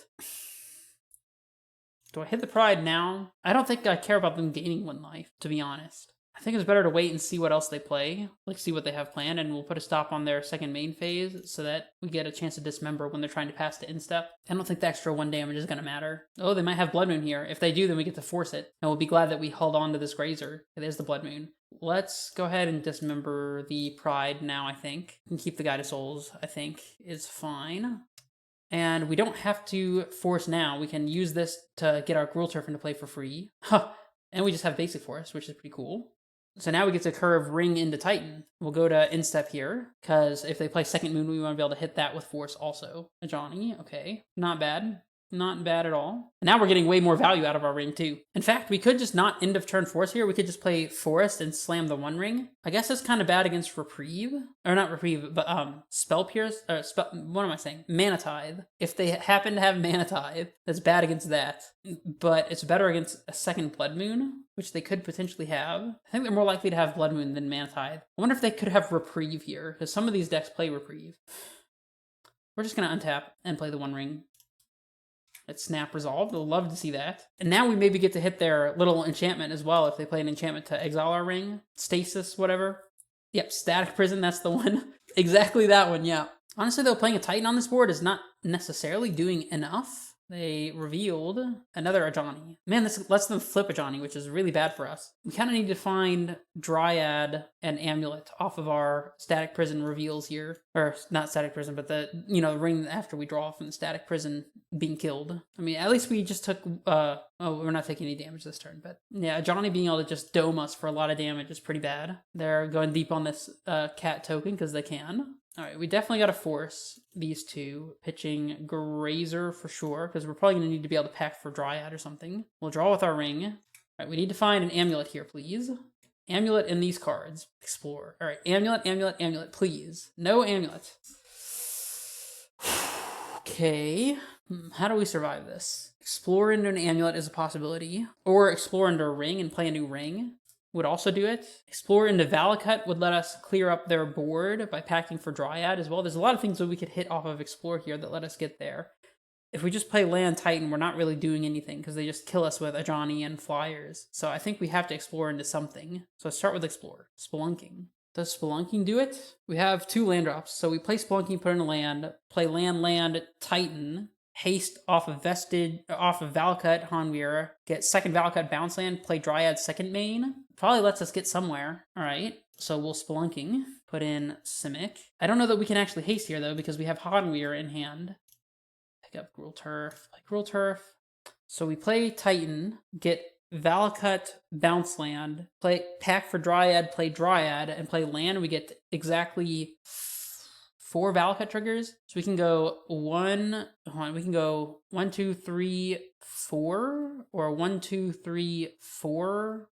Do I hit the Pride now? I don't think I care about them gaining 1 life, to be honest. I think it's better to wait and see what else they play, like see what they have planned, and we'll put a stop on their second main phase so that we get a chance to Dismember when they're trying to pass to instep. I don't think the extra 1 damage is going to matter. Oh, they might have Blood Moon here. If they do, then we get to force it, and we'll be glad that we held on to this Grazer. It is the Blood Moon. Let's go ahead and Dismember the Pride now, I think. And keep the Guide of Souls, I think, is fine. And we don't have to force now. We can use this to get our Gruul Turf into play for free. Huh. And we just have Basic Force, which is pretty cool. So now we get to curve Ring into Titan. We'll go to instep here, because if they play Second Moon, we want to be able to hit that with Force also. A Johnny, okay. Not bad. Not bad at all. Now we're getting way more value out of our Ring too. In fact, we could just not end of turn Force here. We could just play Forest and slam the 1 Ring. I guess that's kind of bad against Reprieve. Or not Reprieve, but Spell Pierce, or what am I saying? Mana Tithe. If they happen to have Mana Tithe, that's bad against that. But it's better against a second Blood Moon, which they could potentially have. I think they're more likely to have Blood Moon than Mana Tithe. I wonder if they could have Reprieve here, because some of these decks play Reprieve. We're just going to untap and play the 1 Ring. It's Snap Resolved. We'll love to see that. And now we maybe get to hit their little enchantment as well if they play an enchantment to exile our Ring. Stasis, whatever. Yep, Static Prison, that's the one. Exactly that one, yeah. Honestly, though, playing a Titan on this board is not necessarily doing enough. They revealed another Ajani. Man, this lets them flip Ajani, which is really bad for us. We kind of need to find Dryad and Amulet off of our Static Prison reveals here. Or, not Static Prison, but the, ring after we draw from the Static Prison being killed. At least we just took, we're not taking any damage this turn, but yeah, Ajani being able to just dome us for a lot of damage is pretty bad. They're going deep on this cat token because they can. All right, we definitely got to force these two, pitching Grazer for sure, because we're probably going to need to be able to pack for Dryad or something. We'll draw with our Ring. All right, we need to find an Amulet here, please. Amulet in these cards. Explore. All right, Amulet, Amulet, Amulet, please. No Amulet. Okay, how do we survive this? Explore into an Amulet is a possibility, or explore into a Ring and play a new Ring would also do it. Explore into Valakut would let us clear up their board by packing for Dryad as well. There's a lot of things that we could hit off of Explore here that let us get there. if we just play land Titan, we're not really doing anything because they just kill us with Ajani and flyers. So I think we have to explore into something. So let's start with explore. Spelunking. Does Spelunking do it? We have 2 land drops. So we play Spelunking, put in a land, play land, Titan, haste off of Vestige, off of Valakut, Hanweir, get second Valakut bounce land, play Dryad second main. Probably lets us get somewhere. All right. So we'll Spelunking, put in Simic. I don't know that we can actually haste here though because we have Hanweir in hand. Pick up Gruul Turf, play Gruul Turf. So we play Titan, get Valakut bounce land, play pack for Dryad, play Dryad, and play land. We get exactly 4 Valakut triggers. So we can go 1, we can go 1, 2, 3, 4, or 1, 2, 3, 4.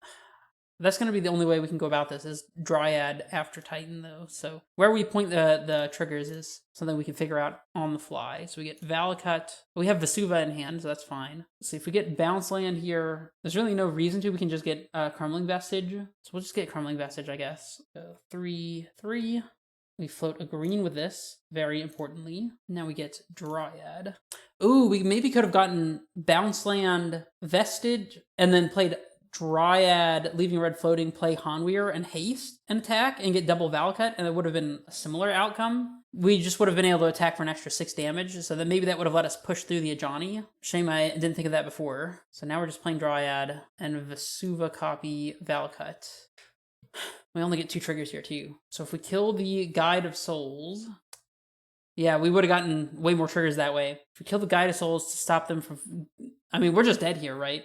That's going to be the only way we can go about this, is Dryad after Titan, though. So where we point the triggers is something we can figure out on the fly. So we get Valakut. We have Vesuva in hand, so that's fine. Let's see, if we get Bounce Land here, there's really no reason to. We can just get Crumbling Vestige. So we'll just get Crumbling Vestige, I guess. 3, 3. We float a green with this, very importantly. Now we get Dryad. Ooh, we maybe could have gotten Bounce Land, Vestige, and then played Dryad, leaving red floating, play Hanweir and haste and attack and get double Valakut, and it would have been a similar outcome. We just would have been able to attack for an extra 6 damage, so then maybe that would have let us push through the Ajani. Shame I didn't think of that before. So now we're just playing Dryad and Vesuva copy Valakut. We only get 2 triggers here too. So if we kill the Guide of Souls, yeah, we would have gotten way more triggers that way. If we kill the Guide of Souls to stop them from... I mean, we're just dead here, right?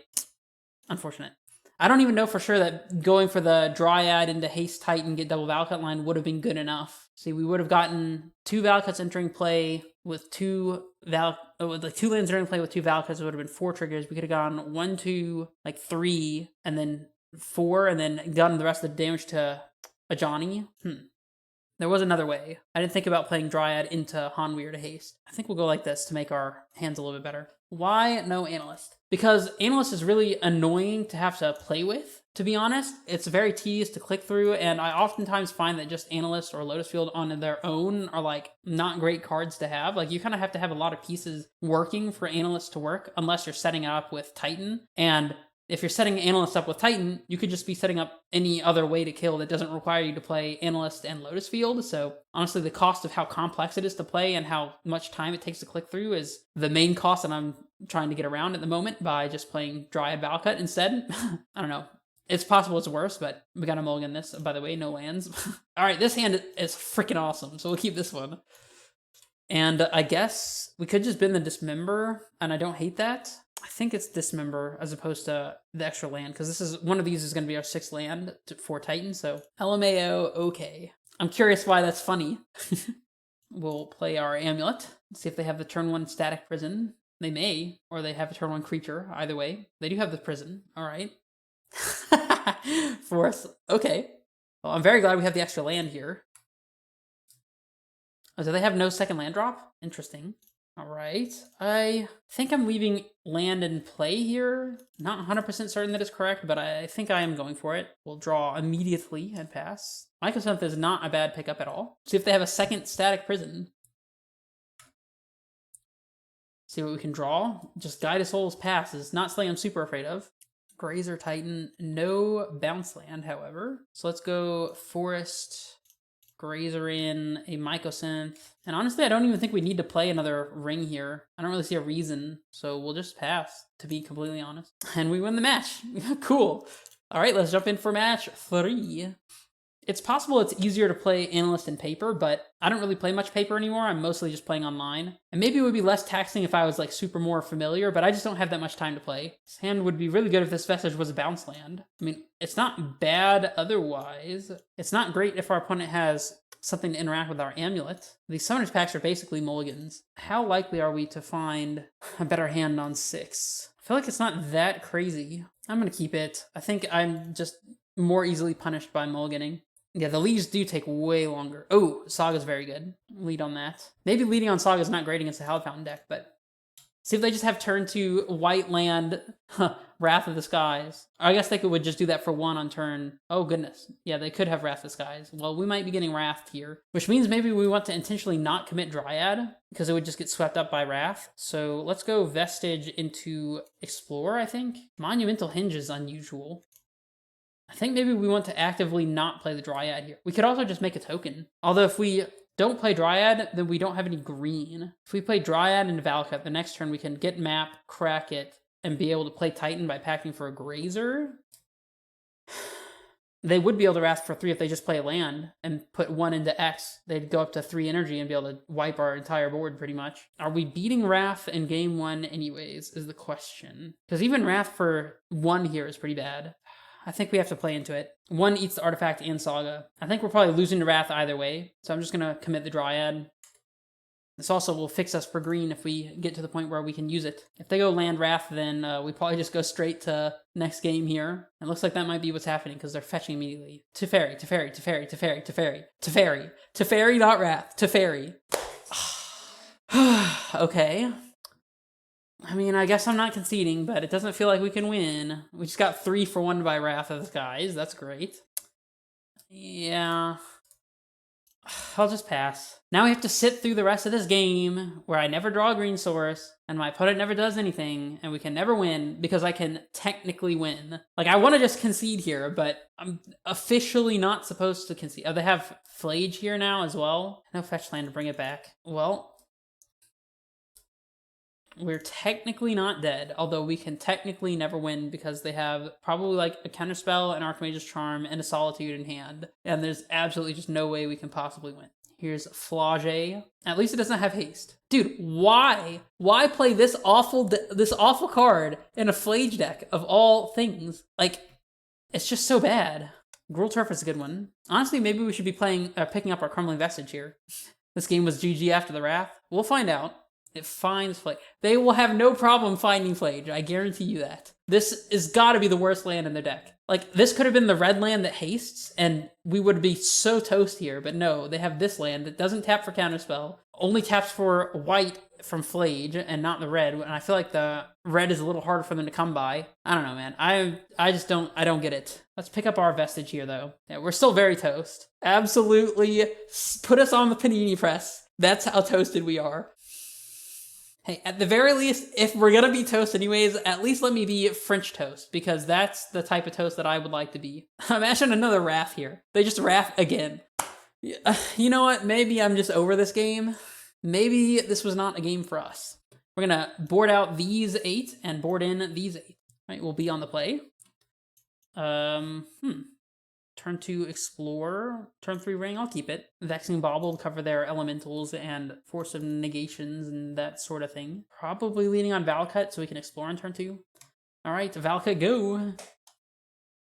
Unfortunate. I don't even know for sure that going for the Dryad into Haste Titan, get double Valakut line would have been good enough. See, we would have gotten 2 Valakuts entering play with 2 lands entering play with 2 Valakuts. It would have been 4 triggers. We could have gone 1, 2, like 3, and then 4, and then gotten the rest of the damage to Ajani. There was another way. I didn't think about playing Dryad into Hanweir to haste. I think we'll go like this to make our hands a little bit better. Why no Analyst? Because Analyst is really annoying to have to play with, to be honest. It's very tedious to click through, and I oftentimes find that just Analyst or Lotus Field on their own are like not great cards to have. Like you kind of have to have a lot of pieces working for Analyst to work, unless you're setting it up with Titan. And if you're setting Analyst up with Titan, you could just be setting up any other way to kill that doesn't require you to play Analyst and Lotus Field. So honestly, the cost of how complex it is to play and how much time it takes to click through is the main cost that I'm trying to get around at the moment by just playing Dryad Valakut instead. I don't know. It's possible it's worse, but we got to mulligan this. By the way, no lands. All right, this hand is freaking awesome, so we'll keep this one. And I guess we could just bin the Dismember, and I don't hate that. I think it's Dismember as opposed to the extra land, because this is one of these is going to be our 6th land for Titan, so LMAO, okay. I'm curious why that's funny. We'll play our Amulet, see if they have the turn 1 static prison. They may, or they have a turn 1 creature, either way. They do have the prison, alright. Force, okay. Well, I'm very glad we have the extra land here. Oh, do they have no second land drop? Interesting. All right. I think I'm leaving land in play here. Not 100% certain that it's correct, but I think I am going for it. We'll draw immediately and pass. Mycosynth is not a bad pickup at all. See if they have a second static prison. See what we can draw. Just Guide of Souls passes. Not something I'm super afraid of. Grazer Titan. No bounce land, however. So let's go Forest... Grazer in, a Mycosynth. And honestly, I don't even think we need to play another ring here. I don't really see a reason, so we'll just pass, to be completely honest. And we win the match. Cool. All right, let's jump in for match 3. It's possible it's easier to play Analyst in paper, but I don't really play much paper anymore. I'm mostly just playing online. And maybe it would be less taxing if I was like super more familiar, but I just don't have that much time to play. This hand would be really good if this Vestige was a bounce land. I mean, it's not bad otherwise. It's not great if our opponent has something to interact with our Amulet. These Summoners packs are basically mulligans. How likely are we to find a better hand on 6? I feel like it's not that crazy. I'm gonna keep it. I think I'm just more easily punished by mulliganing. Yeah, the leads do take way longer. Oh, Saga's very good. Lead on that. Maybe leading on Saga's not great against the Hallowed Fountain deck, but see if they just have turn 2 white land, Wrath of the Skies. I guess they would just do that for 1 on turn. Oh, goodness. Yeah, they could have Wrath of the Skies. Well, we might be getting Wrath here, which means maybe we want to intentionally not commit Dryad because it would just get swept up by Wrath. So let's go Vestige into Explore, I think. Monumental Hinge is unusual. I think maybe we want to actively not play the Dryad here. We could also just make a token. Although if we don't play Dryad, then we don't have any green. If we play Dryad into Valakut, the next turn we can get map, crack it, and be able to play Titan by packing for a Grazer. They would be able to Wrath for 3 if they just play a land and put 1 into X. They'd go up to 3 energy and be able to wipe our entire board pretty much. Are we beating Wrath in game 1 anyways, is the question. Because even Wrath for 1 here is pretty bad. I think we have to play into it. 1 eats the artifact and Saga. I think we're probably losing to Wrath either way, so I'm just going to commit the Dryad. This also will fix us for green if we get to the point where we can use it. If they go land Wrath, then we probably just go straight to next game here. It looks like that might be what's happening because they're fetching immediately. Teferi, Teferi, Teferi, Teferi, Teferi, Teferi, Teferi, not Wrath, Teferi. Okay. I mean, I guess I'm not conceding, but it doesn't feel like we can win. We just got 3 for 1 by Wrath of the Skies. That's great. Yeah. I'll just pass. Now we have to sit through the rest of this game where I never draw a green source and my opponent never does anything and we can never win because I can technically win. Like, I want to just concede here, but I'm officially not supposed to concede. Oh, they have Flage here now as well. No fetch land to bring it back. Well, we're technically not dead, although we can technically never win because they have probably like a Counterspell, an Archmage's Charm, and a Solitude in hand. And there's absolutely just no way we can possibly win. Here's Flage. At least it doesn't have haste. Dude, why? Why play this awful card in a Flage deck of all things? Like, it's just so bad. Gruul Turf is a good one. Honestly, maybe we should be picking up our Crumbling Vestige here. This game was GG after the Wrath. We'll find out. It finds Flage. They will have no problem finding Flage. I guarantee you that. This has got to be the worst land in their deck. Like, this could have been the red land that hastes, and we would be so toast here. But no, they have this land that doesn't tap for Counterspell, only taps for white from Flage, and not the red. And I feel like the red is a little harder for them to come by. I don't know, man. I just don't get it. Let's pick up our Vestige here, though. Yeah, we're still very toast. Absolutely put us on the panini press. That's how toasted we are. Hey, at the very least, if we're gonna be toast anyways, at least let me be French toast, because that's the type of toast that I would like to be. Imagine another Wrath here. They just Wrath again. You know what? Maybe I'm just over this game. Maybe this was not a game for us. We're gonna board out these 8 and board in these 8. Right, we'll be on the play. Turn 2 Explore. Turn 3 Ring, I'll keep it. Vexing Bauble to cover their elementals and Force of Negations and that sort of thing. Probably leaning on Valakut so we can explore on turn 2. Alright, Valakut, go!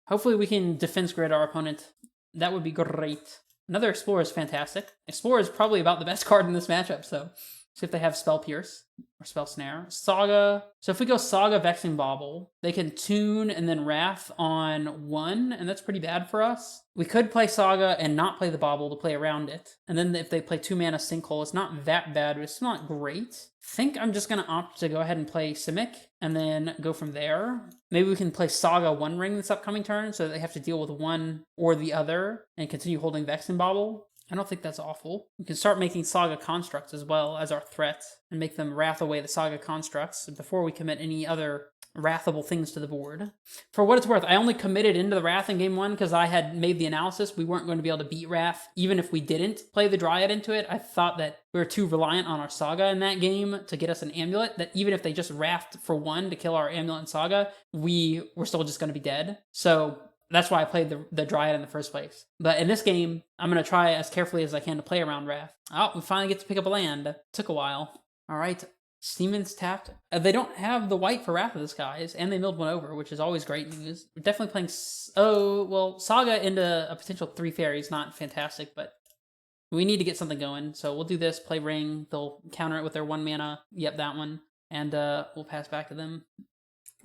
Hopefully we can defense grid our opponent. That would be great. Another Explorer is fantastic. Explorer is probably about the best card in this matchup, so see if they have Spell Pierce or Spell Snare. Saga. So if we go Saga, Vexing Bauble, they can tune and then Wrath on 1, and that's pretty bad for us. We could play Saga and not play the Bauble to play around it. And then if they play 2 mana Sinkhole, it's not that bad, but it's not great. I think I'm just going to opt to go ahead and play Simic and then go from there. Maybe we can play Saga 1 Ring this upcoming turn so that they have to deal with one or the other and continue holding Vexing Bauble. I don't think that's awful. We can start making Saga Constructs as well as our threat and make them Wrath away the Saga Constructs before we commit any other wrathable things to the board. For what it's worth, I only committed into the Wrath in game 1 because I had made the analysis. We weren't going to be able to beat Wrath even if we didn't play the Dryad into it. I thought that we were too reliant on our Saga in that game to get us an Amulet, that even if they just Wrathed for 1 to kill our Amulet and Saga, we were still just going to be dead. So that's why I played the Dryad in the first place. But in this game, I'm going to try as carefully as I can to play around Wrath. Oh, we finally get to pick up a land. Took a while. All right, Steeman's tapped. They don't have the white for Wrath of the Skies, and they milled 1 over, which is always great news. We're definitely playing... Oh, well, Saga into a potential 3 fairies, not fantastic, but we need to get something going. So we'll do this, play Ring. They'll counter it with their 1 mana. Yep, that one. And we'll pass back to them.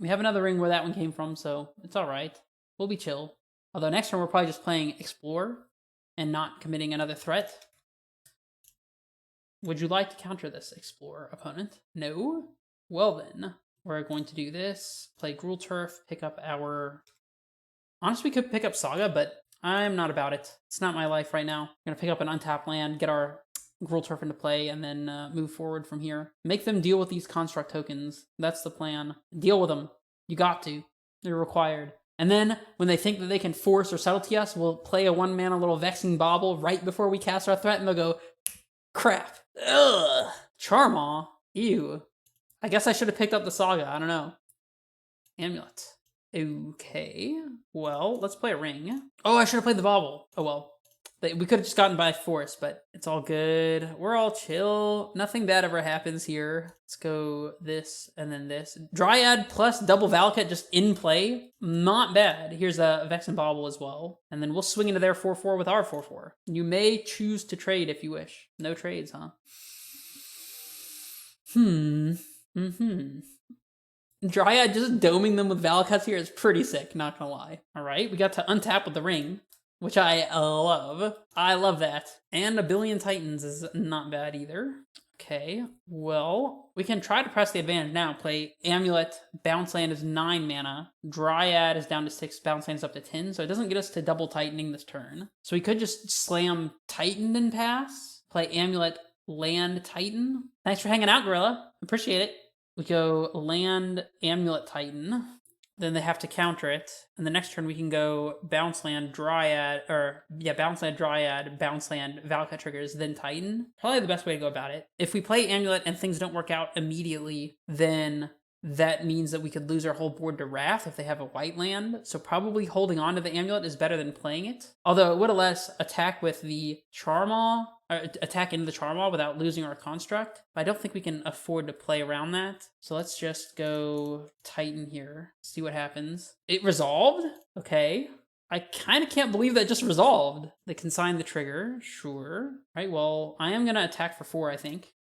We have another Ring where that one came from, so it's all right. We'll be chill. Although next turn we're probably just playing Explore and not committing another threat. Would you like to counter this Explorer, opponent? No? Well then. we're going to do this. Play Gruul Turf, pick up our... Honestly, we could pick up Saga, but I'm not about it. It's not my life right now. I'm going to pick up an untapped land, get our Gruul Turf into play, and then move forward from here. Make them deal with these construct tokens. That's the plan. Deal with them. You got to. They're required. And then, when they think that they can force or subtlety us, we'll play a 1-mana little Vexing Bauble right before we cast our threat, and they'll go, crap. Ugh. Charmaw. Ew. I guess I should have picked up the Saga. I don't know. Amulet. Okay. Well, let's play a ring. Oh, I should have played the Bauble. Oh, well. We could have just gotten by force, but it's all good. We're all chill. Nothing bad ever happens here. Let's go this and then this. Dryad plus double Valakut just in play. Not bad. Here's a Vexen Bauble as well. And then we'll swing into their 4-4 with our 4-4. You may choose to trade if you wish. No trades, huh? Dryad just doming them with Valakuts here is pretty sick, not gonna lie. Alright, we got to untap with the ring, which I love. I love that. And a billion Titans is not bad either. Okay, well, we can try to press the advantage now. Play Amulet, bounce land is 9 mana. Dryad is down to 6, bounce land is up to 10, so it doesn't get us to double Titaning this turn. So we could just slam Titan and pass. Play Amulet, land, Titan. Thanks for hanging out, Gorilla. Appreciate it. We go land, Amulet, Titan. Then they have to counter it. And the next turn we can go bounce land, Dryad, bounce land, Dryad, bounce land, Valakut triggers, then Titan. Probably the best way to go about it. If we play Amulet and things don't work out immediately, then that means that we could lose our whole board to Wrath if they have a white land. So probably holding on to the Amulet is better than playing it. Although it would let us attack with the Charmaw, or attack into the Charmaw without losing our construct. But I don't think we can afford to play around that. So let's just go Titan here. See what happens. It resolved? Okay. I kind of can't believe that just resolved. They consign the trigger. Sure. Right, well, I am going to attack for 4, I think.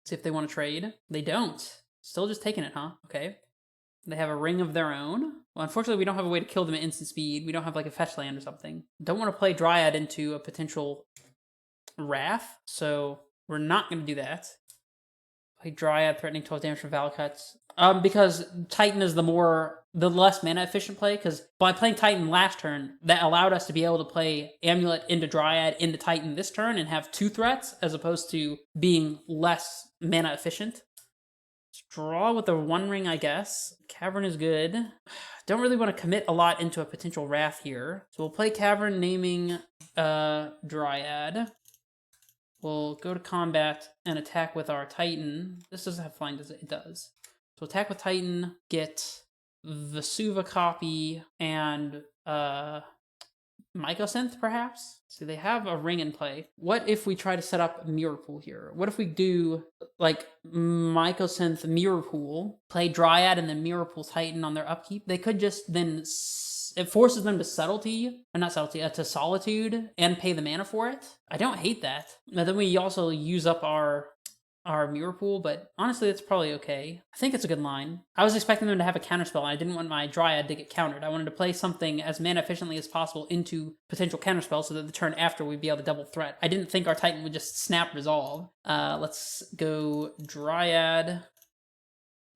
See if they want to trade. They don't. Still just taking it, huh? Okay. They have a ring of their own. Well, unfortunately, we don't have a way to kill them at instant speed. We don't have like a fetch land or something. Don't want to play Dryad into a potential Wrath, so we're not going to do that. Play Dryad, threatening 12 damage from Valakuts. Because Titan is the less mana efficient play, because by playing Titan last turn, that allowed us to be able to play Amulet into Dryad into Titan this turn and have 2 threats, as opposed to being less mana efficient. Draw with the 1 ring, I guess. Cavern is good. Don't really want to commit a lot into a potential Wrath here. So we'll play Cavern, naming Dryad. We'll go to combat and attack with our Titan. This doesn't have flying, does it? It does. So attack with Titan, get Vesuva copy, and Mycosynth, perhaps? See, they have a ring in play. What if we try to set up a Mirror Pool here? What if we do, like, Mycosynth Mirror Pool, play Dryad and then Mirror Pool Titan on their upkeep? They could just then... It forces them to subtlety, or not subtlety, to solitude, and pay the mana for it. I don't hate that. But then we also use up our Mirror Pool, but honestly, it's probably okay. I think it's a good line. I was expecting them to have a counterspell, and I didn't want my Dryad to get countered. I wanted to play something as mana efficiently as possible into potential counterspell so that the turn after we'd be able to double threat. I didn't think our Titan would just snap resolve. Let's go Dryad.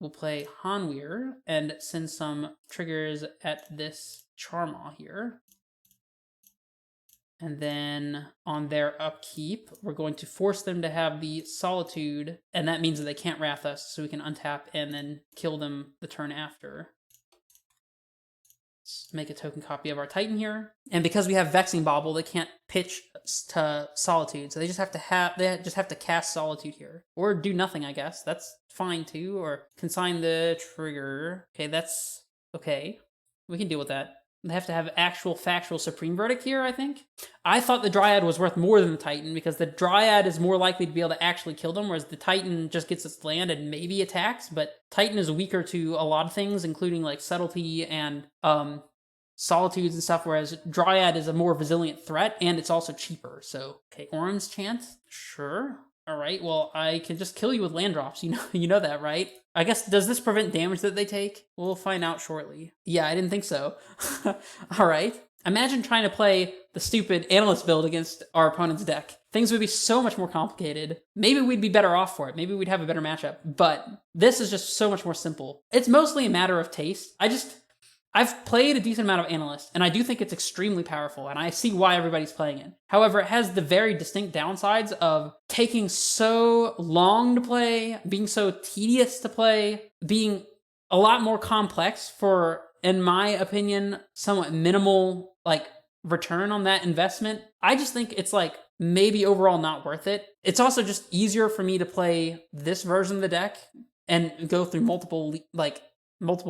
We'll play Hanweir and send some triggers at this Charmaw here. And then on their upkeep, we're going to force them to have the Solitude, and that means that they can't Wrath us, so we can untap and then kill them the turn after. Let's make a token copy of our Titan here. And because we have Vexing Bauble, they can't pitch to Solitude, so they just have to cast Solitude here. Or do nothing, I guess. That's fine too, or consign the trigger. Okay, that's okay. We can deal with that. They have to have actual factual Supreme Verdict here, I think. I thought the Dryad was worth more than the Titan, because the Dryad is more likely to be able to actually kill them, whereas the Titan just gets its land and maybe attacks, but Titan is weaker to a lot of things, including like subtlety and solitudes and stuff, whereas Dryad is a more resilient threat, and it's also cheaper. So, okay, Orim's Chant, sure. All right, well, I can just kill you with land drops. You know that, right? I guess, does this prevent damage that they take? We'll find out shortly. Yeah, I didn't think so. All right. Imagine trying to play the stupid Analyst build against our opponent's deck. Things would be so much more complicated. Maybe we'd be better off for it. Maybe we'd have a better matchup. But this is just so much more simple. It's mostly a matter of taste. I've played a decent amount of Analyst, and I do think it's extremely powerful, and I see why everybody's playing it. However, it has the very distinct downsides of taking so long to play, being so tedious to play, being a lot more complex for, in my opinion, somewhat minimal, like, return on that investment. I just think it's, like, maybe overall not worth it. It's also just easier for me to play this version of the deck and go through multiple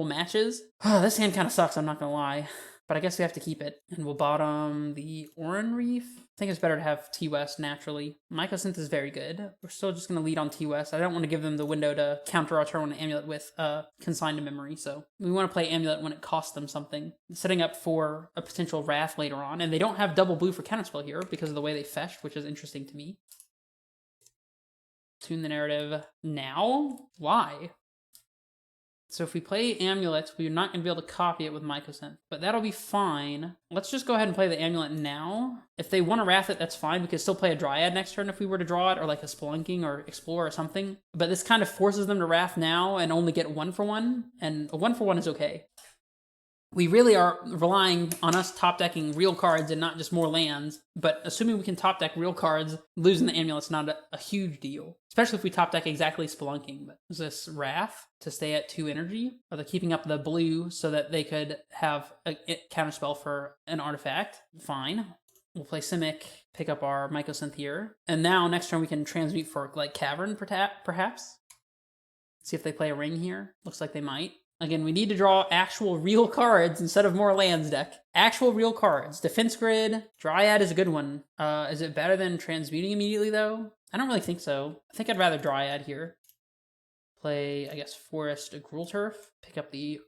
matches. This hand kind of sucks, I'm not gonna lie. But I guess we have to keep it. And we'll bottom the Oran Reef. I think it's better to have T-West naturally. Mycosynth is very good. We're still just gonna lead on T-West. I don't want to give them the window to counter our turn on Amulet with Consigned to Memory, so we want to play Amulet when it costs them something. Setting up for a potential Wrath later on, and they don't have double blue for counterspell here because of the way they fetched, which is interesting to me. Tune the narrative now? Why? So if we play Amulet, we're not going to be able to copy it with Mycosynth, but that'll be fine. Let's just go ahead and play the Amulet now. If they want to Wrath it, that's fine. We could still play a Dryad next turn if we were to draw it, or like a Spelunking or Explore or something. But this kind of forces them to Wrath now and only get 1-for-1, and a 1-for-1 is okay. We really are relying on us top decking real cards and not just more lands, but assuming we can top deck real cards, losing the Amulet's not a huge deal. Especially if we top deck exactly Spelunking. But is this Wrath to stay at 2 energy? Or they're keeping up the blue so that they could have a counterspell for an artifact? Fine. We'll play Simic, pick up our Mycosynth here. And now next turn we can transmute for like Cavern perhaps? See if they play a Ring here. Looks like they might. Again, we need to draw actual real cards instead of more lands deck. Actual real cards. Defense Grid. Dryad is a good one. Is it better than transmuting immediately, though? I don't really think so. I think I'd rather Dryad here. Play, I guess, Forest Gruul Turf. Pick up the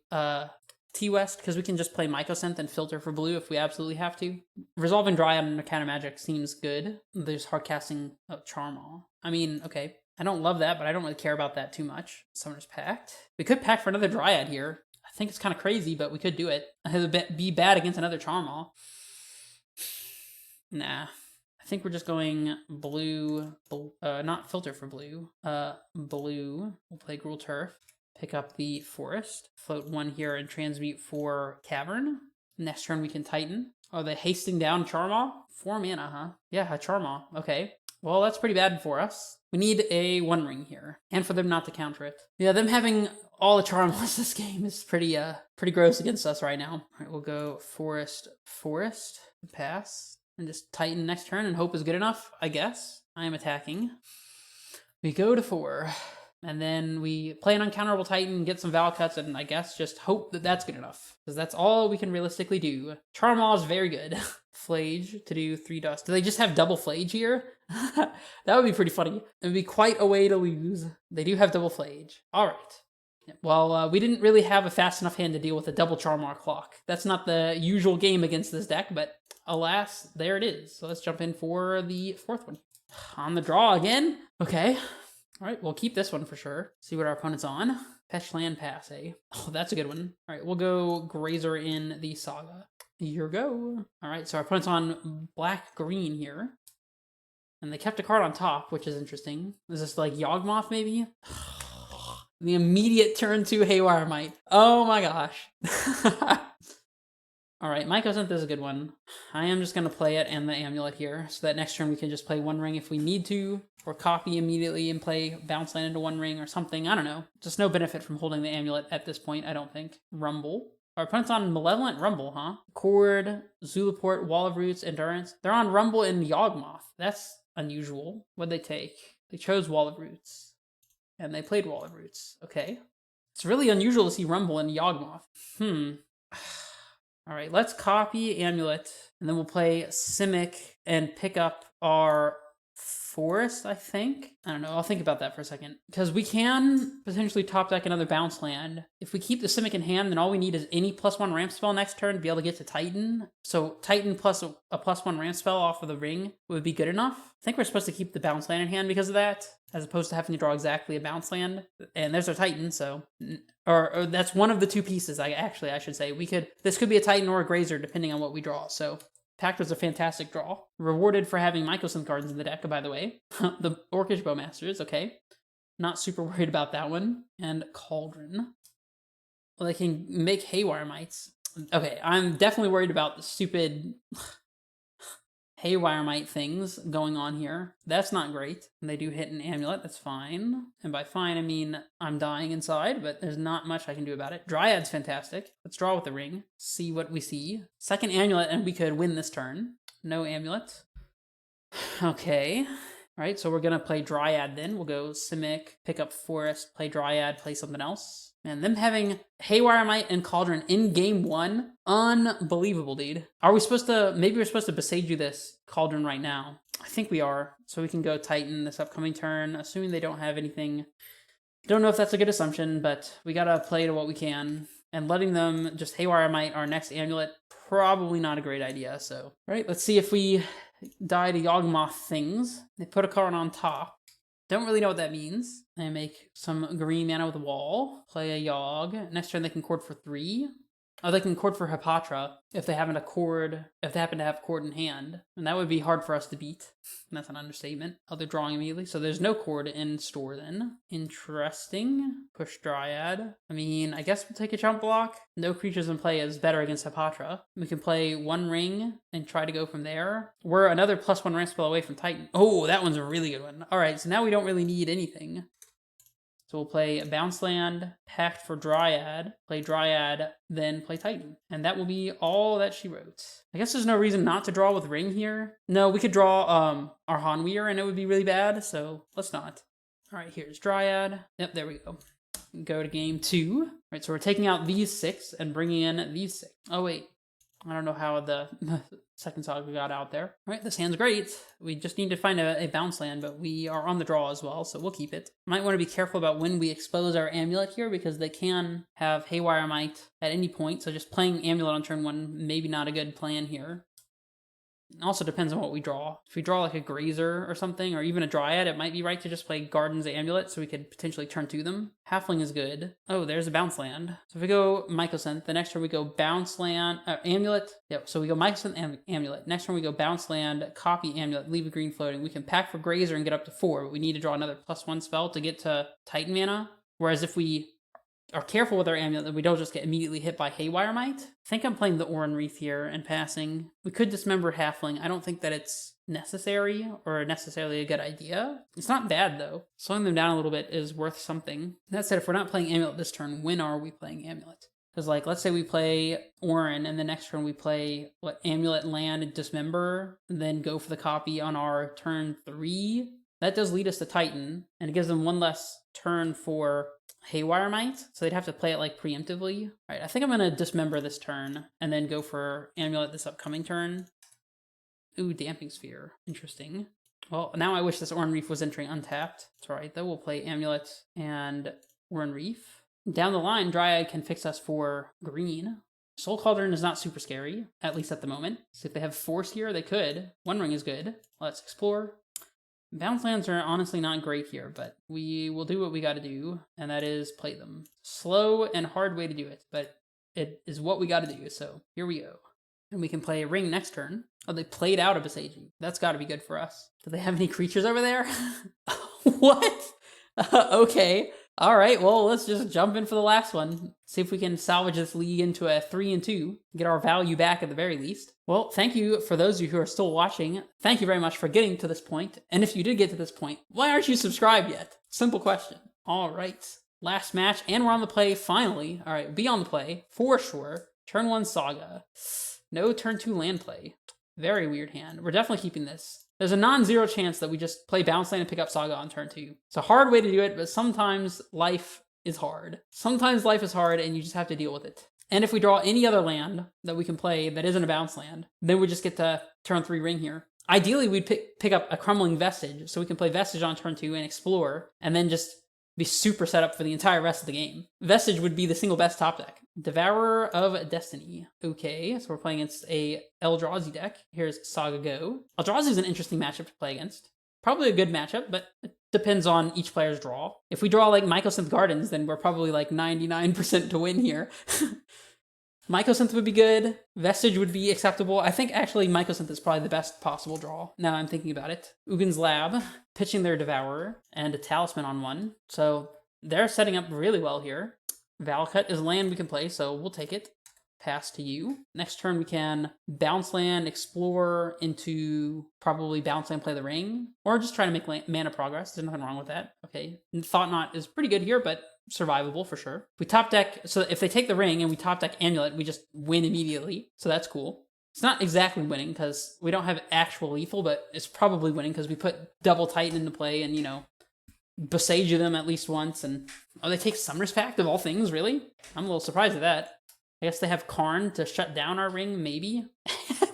T-West, because we can just play Mycosynth and filter for blue if we absolutely have to. Resolving Dryad under counter magic seems good. There's hard casting Charmaw. I mean, okay. I don't love that, but I don't really care about that too much. Summoner's Pact. We could pack for another Dryad here. I think it's kind of crazy, but we could do it. It would be bad against another Charmaw. Nah. I think we're just going blue, not filter for blue. Blue. We'll play Gruul Turf. Pick up the Forest. Float 1 here and transmute for Cavern. Next turn we can Titan. Oh, they hasting down Charmaw? 4 mana, huh? Yeah, a Charmaw. Okay. Well, that's pretty bad for us. We need a 1-ring here, and for them not to counter it. Yeah, them having all the Charmaws this game is pretty gross against us right now. All right, we'll go Forest, pass, and just Titan next turn, and hope is good enough, I guess. I am attacking. We go to 4, and then we play an uncounterable Titan, get some Val Cuts, and I guess just hope that that's good enough, because that's all we can realistically do. Charmaw is very good. Flage to do 3 dust. Do they just have double Flage here? That would be pretty funny. It would be quite a way to lose. They do have double Flage. All right. Well, we didn't really have a fast enough hand to deal with a double Charmaw clock. That's not the usual game against this deck, but alas, there it is. So let's jump in for the 4th one. On the draw again. Okay. All right, we'll keep this one for sure. See what our opponent's on. Fetch land pass, eh? Oh, that's a good one. All right, we'll go Grazer in the Saga. Here go. All right, so our opponent's on black-green here. And they kept a card on top, which is interesting. Is this like Yawgmoth, maybe? The immediate turn 2 Haywire Might. Oh my gosh. All right, Mycosynth is a good one. I am just going to play it and the Amulet here, so that next turn we can just play 1 ring if we need to, or copy immediately and play Bounce Land into 1 ring or something. I don't know. Just no benefit from holding the Amulet at this point, I don't think. Rumble. Our opponent's on Malevolent Rumble, huh? Cord, Zulaport, Wall of Roots, Endurance. They're on Rumble and Yawgmoth. That's unusual. What'd they take? They chose Wall of Roots. And they played Wall of Roots. Okay. It's really unusual to see Rumble and Yawgmoth. All right, let's copy Amulet, and then we'll play Simic and pick up our Forest, I think. I don't know, I'll think about that for a second. Because we can potentially top deck another bounce land. If we keep the Simic in hand, then all we need is any +1 ramp spell next turn to be able to get to Titan. So Titan plus a +1 ramp spell off of the ring would be good enough. I think we're supposed to keep the bounce land in hand because of that. as opposed to having to draw exactly a bounce land. And there's our Titan, so or that's one of the two pieces. I should say this could be a Titan or a Grazer depending on what we draw. So Pact was a fantastic draw. Rewarded for having Mycosynth cards in the deck, by the way. The Orcish Bowmasters, okay. Not super worried about that one. And Cauldron. Well, they can make Haywire Mites. Okay, I'm definitely worried about the stupid Haywire Mite things going on here. That's not great. And they do hit an Amulet, that's fine. And by fine, I mean I'm dying inside, but there's not much I can do about it. Dryad's fantastic. Let's draw with the ring, see what we see. Second Amulet, and we could win this turn. No Amulet. Okay. All right, so we're going to play Dryad then. We'll go Simic, pick up Forest, play Dryad, play something else. Man, them having Haywire Mite and Cauldron in game 1, unbelievable, dude. Maybe we're supposed to Besage you this Cauldron right now. I think we are. So we can go Titan this upcoming turn, assuming they don't have anything. Don't know if that's a good assumption, but we got to play to what we can. And letting them just Haywire Mite our next Amulet, probably not a great idea. So, all right, let's see if we die to Yawgmoth things. They put a card on top. Don't really know what that means. They make some green mana with a wall. Play a Yawg. Next turn they can cord for 3. Oh, they can cord for Hipatra if they happen to have cord in hand. And that would be hard for us to beat. And that's an understatement. Oh, they're drawing immediately. So there's no cord in store then. Interesting. Push Dryad. I mean, I guess we'll take a jump block. No creatures in play is better against Hipatra. We can play one ring and try to go from there. We're another +1 ramp spell away from Titan. Oh, that one's a really good one. All right, so now we don't really need anything. So we'll play a bounce land, Pact for Dryad, play Dryad, then play Titan. And that will be all that she wrote. I guess there's no reason not to draw with Ring here. No, we could draw our Hanweir and it would be really bad, so let's not. All right, here's Dryad. Yep, there we go. Go to game 2. All right, so we're taking out these 6 and bringing in these 6. Oh, wait. I don't know how the second Saga got out there. All right, this hand's great. We just need to find a bounce land, but we are on the draw as well, so we'll keep it. Might want to be careful about when we expose our Amulet here, because they can have Haywire Mite at any point, so just playing Amulet on turn 1, maybe not a good plan here. It also depends on what we draw. If we draw like a Grazer or something, or even a Dryad, it might be right to just play Garden's Amulet so we could potentially turn to them. Halfling is good. Oh, there's a bounce land. So if we go Mycosynth, the next turn we go bounce land, Amulet. Yep, so we go Mycosynth, Amulet. Next turn we go bounce land, copy Amulet, leave a green floating. We can pack for Grazer and get up to 4, but we need to draw another +1 spell to get to Titan mana. Whereas if we are careful with our Amulet, that we don't just get immediately hit by Haywire Mite. I think I'm playing the Oran Wreath here and passing. We could dismember Halfling. I don't think that it's necessary or necessarily a good idea. It's not bad though. Slowing them down a little bit is worth something. That said, if we're not playing Amulet this turn, when are we playing Amulet? Because like, let's say we play Oran and the next turn we play Amulet, land, and dismember, and then go for the copy on our turn 3. That does lead us to Titan, and it gives them one less turn for Haywire Mite, so they'd have to play it like preemptively. All right, I think I'm going to dismember this turn and then go for Amulet this upcoming turn. Ooh, Damping Sphere. Interesting. Well, now I wish this Oran Reef was entering untapped. It's all right, though. We'll play Amulet and Oran Reef. Down the line, Dryad can fix us for green. Soul Cauldron is not super scary, at least at the moment. So if they have Force here, they could. One Ring is good. Let's explore. Bounce lands are honestly not great here, but we will do what we gotta do, and that is play them. Slow and hard way to do it, but it is what we gotta do, so here we go. And we can play a Ring next turn. Oh, they played out a Besaging. That's gotta be good for us. Do they have any creatures over there? What? Okay. All right, well, let's just jump in for the last one. See if we can salvage this league into a 3-2, get our value back at the very least. Well, thank you for those of you who are still watching. Thank you very much for getting to this point. And if you did get to this point, why aren't you subscribed yet? Simple question. All right, last match, and we're on the play finally. All right, be on the play for sure. Turn 1 Saga. No turn 2 land play. Very weird hand. We're definitely keeping this. There's a non-zero chance that we just play bounce land and pick up Saga on turn 2. It's a hard way to do it, but sometimes life is hard. Sometimes life is hard and you just have to deal with it. And if we draw any other land that we can play that isn't a bounce land, then we just get to turn 3 Ring here. Ideally, we'd pick up a Crumbling Vestige, so we can play Vestige on turn 2 and explore, and then just be super set up for the entire rest of the game. Vestige would be the single best top deck. Devourer of Destiny. Okay, so we're playing against a Eldrazi deck. Here's Saga Go. Eldrazi is an interesting matchup to play against. Probably a good matchup, but it depends on each player's draw. If we draw like Mycosynth Gardens, then we're probably like 99% to win here. Mycosynth would be good. Vestige would be acceptable. I think actually Mycosynth is probably the best possible draw. Now I'm thinking about it. Ugin's Lab, pitching their Devourer, and a Talisman on one. So they're setting up really well here. Valakut is land we can play, so we'll take it. Pass to you. Next turn we can bounce land, explore into probably bounce land, play the ring, or just try to make mana progress. There's nothing wrong with that. Okay, Thought Knot is pretty good here, but survivable for sure. We top deck, so if they take the ring and we top deck Amulet, we just win immediately. So that's cool. It's not exactly winning because we don't have actual lethal, but it's probably winning because we put double Titan into play and, you know, Besage them at least once. And oh, they take Summoner's Pact of all things, really? I'm a little surprised at that. I guess they have Karn to shut down our ring, maybe?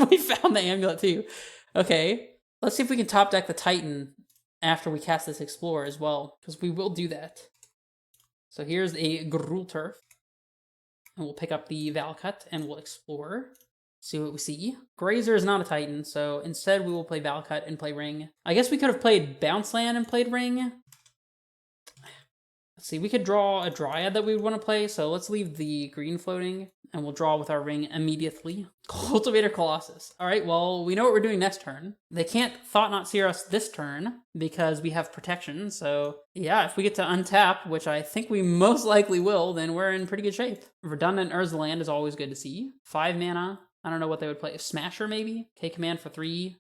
We found the Amulet too. Okay, let's see if we can top deck the Titan after we cast this Explorer as well, because we will do that. So here's a Grulturf, and we'll pick up the Valakut and we'll explore, see what we see. Grazer is not a Titan, so instead we will play Valakut and play Ring. I guess we could have played Bounce Land and played Ring. Let's see, we could draw a Dryad that we would want to play, so let's leave the green floating, and we'll draw with our ring immediately. Cultivator Colossus. All right, well, we know what we're doing next turn. They can't Thought Knot Seer us this turn, because we have protection, so yeah, if we get to untap, which I think we most likely will, then we're in pretty good shape. Redundant Urza Land is always good to see. 5 mana. I don't know what they would play. Smasher, maybe? K-Command for 3.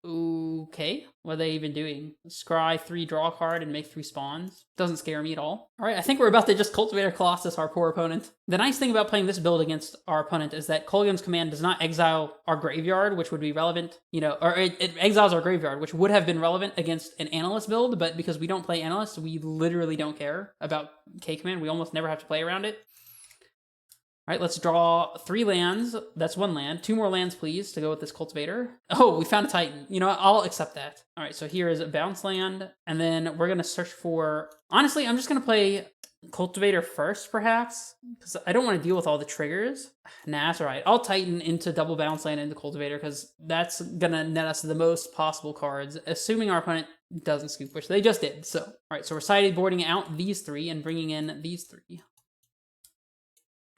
Okay, what are they even doing? Scry 3, draw a card, and make 3 spawns. Doesn't scare me at all. All right, I think we're about to just Cultivator Colossus our poor opponent. The nice thing about playing this build against our opponent is that Kolaghan's Command does not exile our graveyard, which would be relevant, you know, or it exiles our graveyard, which would have been relevant against an Analyst build, but because we don't play Analyst, we literally don't care about K-Command. We almost never have to play around it. All right, let's draw 3 lands. That's 1 land. 2 more lands, please, to go with this Cultivator. Oh, we found a Titan. You know what? I'll accept that. All right, so here is a Bounce Land, and then we're going to search for... Honestly, I'm just going to play Cultivator first, perhaps, because I don't want to deal with all the triggers. Nah, that's all right. I'll Titan into double Bounce Land into Cultivator, because that's going to net us the most possible cards, assuming our opponent doesn't scoop, which they just did. So, all right, so we're sideboarding out these 3 and bringing in these 3.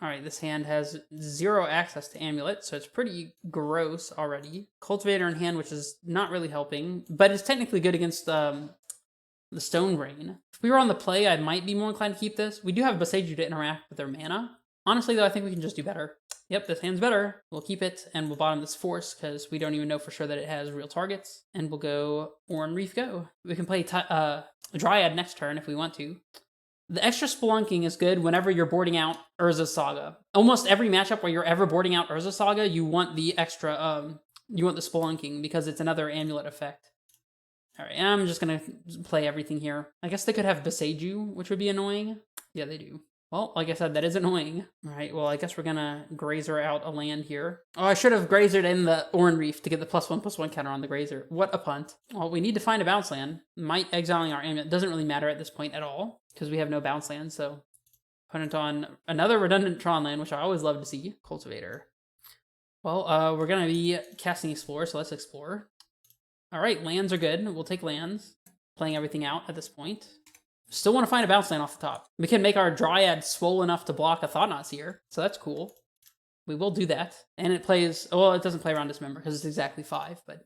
All right, this hand has 0 access to Amulet, so it's pretty gross already. Cultivator in hand, which is not really helping, but it's technically good against the Stone Rain. If we were on the play, I might be more inclined to keep this. We do have Besage to interact with their mana. Honestly, though, I think we can just do better. Yep, this hand's better. We'll keep it, and we'll bottom this Force, because we don't even know for sure that it has real targets. And we'll go Oran Reef Go. We can play Dryad next turn if we want to. The extra Spelunking is good whenever you're boarding out Urza's Saga. Almost every matchup where you're ever boarding out Urza's Saga, you want the extra, you want the Spelunking because it's another Amulet effect. All right, I'm just gonna play everything here. I guess they could have Besage, which would be annoying. Yeah, they do. Well, like I said, that is annoying. All right, well, I guess we're gonna Grazer out a land here. Oh, I should have Grazered in the Oran Reef to get the +1/+1 counter on the Grazer. What a punt. Well, we need to find a bounce land. Might exiling our Amulet doesn't really matter at this point at all, because we have no bounce land, so... Opponent on another redundant Tron land, which I always love to see. Cultivator. Well, we're gonna be casting Explore, so let's explore. All right, lands are good. We'll take lands. Playing everything out at this point. Still want to find a bounce land off the top. We can make our Dryad swole enough to block a Thought Knot Seer, so that's cool. We will do that. And it plays... Well, it doesn't play around Dismember because it's exactly 5, but...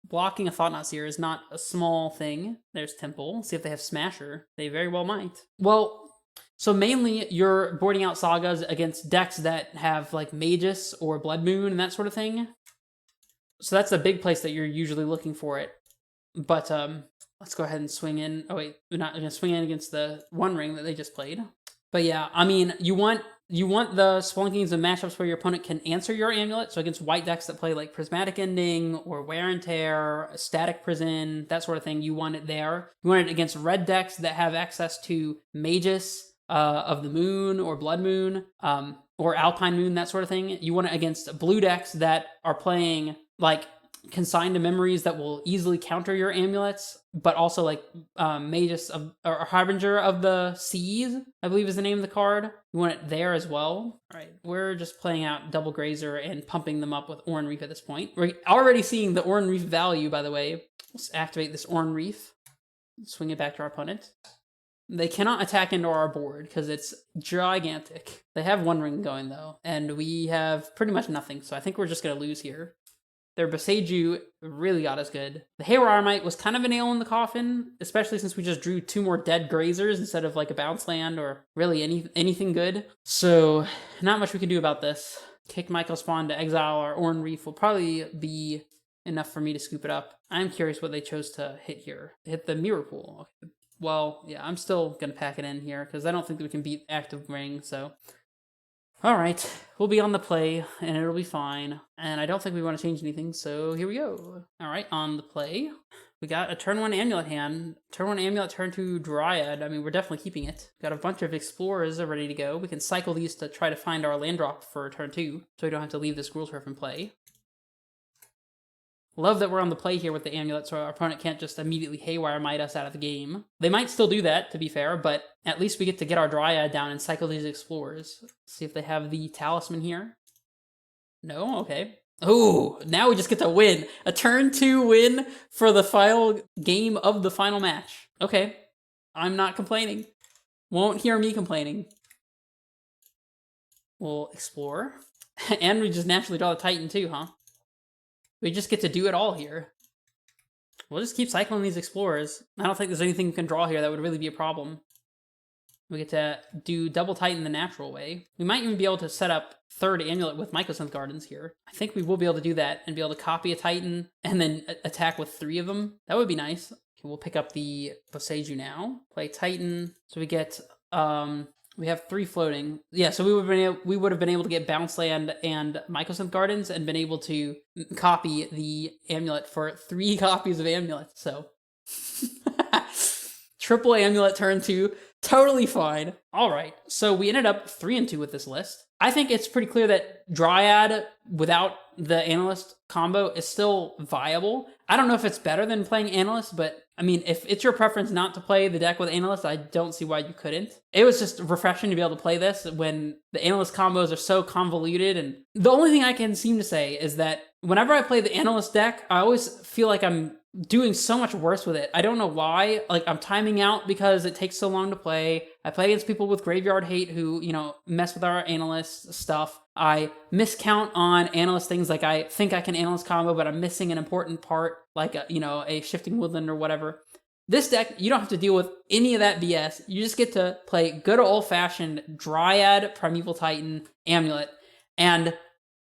Blocking a Thought Knot Seer is not a small thing. There's Temple. See if they have Smasher. They very well might. Well, so mainly you're boarding out Sagas against decks that have like Magus or Blood Moon and that sort of thing. So that's a big place that you're usually looking for it. But let's go ahead and swing in. Oh wait, we're not gonna swing in against the One Ring that they just played. But yeah, I mean, you want the Spelunkings and matchups where your opponent can answer your Amulet. So against white decks that play like Prismatic Ending or Wear and Tear, Static Prison, that sort of thing, you want it there. You want it against red decks that have access to Magus of the Moon or Blood Moon or Alpine Moon, that sort of thing. You want it against blue decks that are playing like Consigned to Memories that will easily counter your Amulets, but also like Magus of, or Harbinger of the Seas, I believe is the name of the card. You want it there as well. All right, we're just playing out Double Grazer and pumping them up with Oran Reef at this point. We're already seeing the Oran Reef value, by the way. Let's activate this Orn Reef. Swing it back to our opponent. They cannot attack into our board because it's gigantic. They have one ring going though, and we have pretty much nothing, so I think we're just going to lose here. Their Boseiju really got us good. The Haywire Armite was kind of a nail in the coffin, especially since we just drew 2 more dead grazers instead of like a bounce land or really anything good. So not much we can do about this. Kick Michael Spawn to exile our Orn Reef will probably be enough for me to scoop it up. I'm curious what they chose to hit here. Hit the Mirror Pool. Okay. Well, yeah, I'm still going to pack it in here because I don't think that we can beat Active Ring, so... Alright, we'll be on the play, and it'll be fine. And I don't think we want to change anything, so here we go. Alright, on the play, we got a turn 1 Amulet hand. Turn 1 Amulet, turn 2 Dryad. I mean, we're definitely keeping it. Got a bunch of Explorers ready to go. We can cycle these to try to find our land drop for turn 2, so we don't have to leave the Squirrel Turf in play. Love that we're on the play here with the Amulet, so our opponent can't just immediately Haywire Might us out of the game. They might still do that, to be fair, but at least we get to get our Dryad down and cycle these Explorers. Let's see if they have the Talisman here. No? Okay. Oh, now we just get to win. A turn 2 win for the final game of the final match. Okay. I'm not complaining. Won't hear me complaining. We'll explore. And we just naturally draw the Titan too, huh? We just get to do it all here. We'll just keep cycling these Explorers. I don't think there's anything we can draw here that would really be a problem. We get to do double Titan the natural way. We might even be able to set up 3rd Amulet with Mycosynth Gardens here. I think we will be able to do that and be able to copy a Titan and then attack with 3 of them. That would be nice. Okay, we'll pick up the Boseiju now. Play Titan. So we get... we have 3 floating. Yeah, so we would have been able to get Bounce Land and Mycosynth Gardens and been able to copy the Amulet for 3 copies of Amulet, so. Triple Amulet turn 2, totally fine. All right, so we ended up 3-2 with this list. I think it's pretty clear that Dryad without the Analyst combo is still viable. I don't know if it's better than playing Analyst, but I mean, if it's your preference not to play the deck with Analyst, I don't see why you couldn't. It was just refreshing to be able to play this when the Analyst combos are so convoluted. And the only thing I can seem to say is that whenever I play the Analyst deck, I always feel like I'm doing so much worse with it. I don't know why. Like, I'm timing out because it takes so long to play. I play against people with Graveyard Hate who, you know, mess with our Analyst stuff. I miscount on Analyst things, like I think I can Analyst combo, but I'm missing an important part, like a Shifting Woodland or whatever. This deck, you don't have to deal with any of that BS. You just get to play good old-fashioned Dryad, Primeval Titan, Amulet, and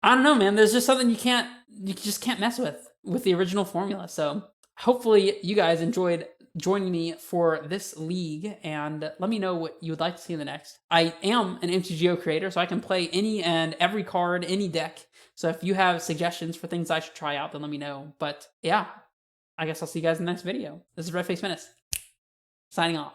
I don't know, man. There's just something you just can't mess with the original formula. So hopefully you guys enjoyed joining me for this league, and let me know what you would like to see in the next. I am an MTGO creator, so I can play any and every card, any deck. So if you have suggestions for things I should try out, then let me know. But yeah, I guess I'll see you guys in the next video. This is Redface Menace, signing off.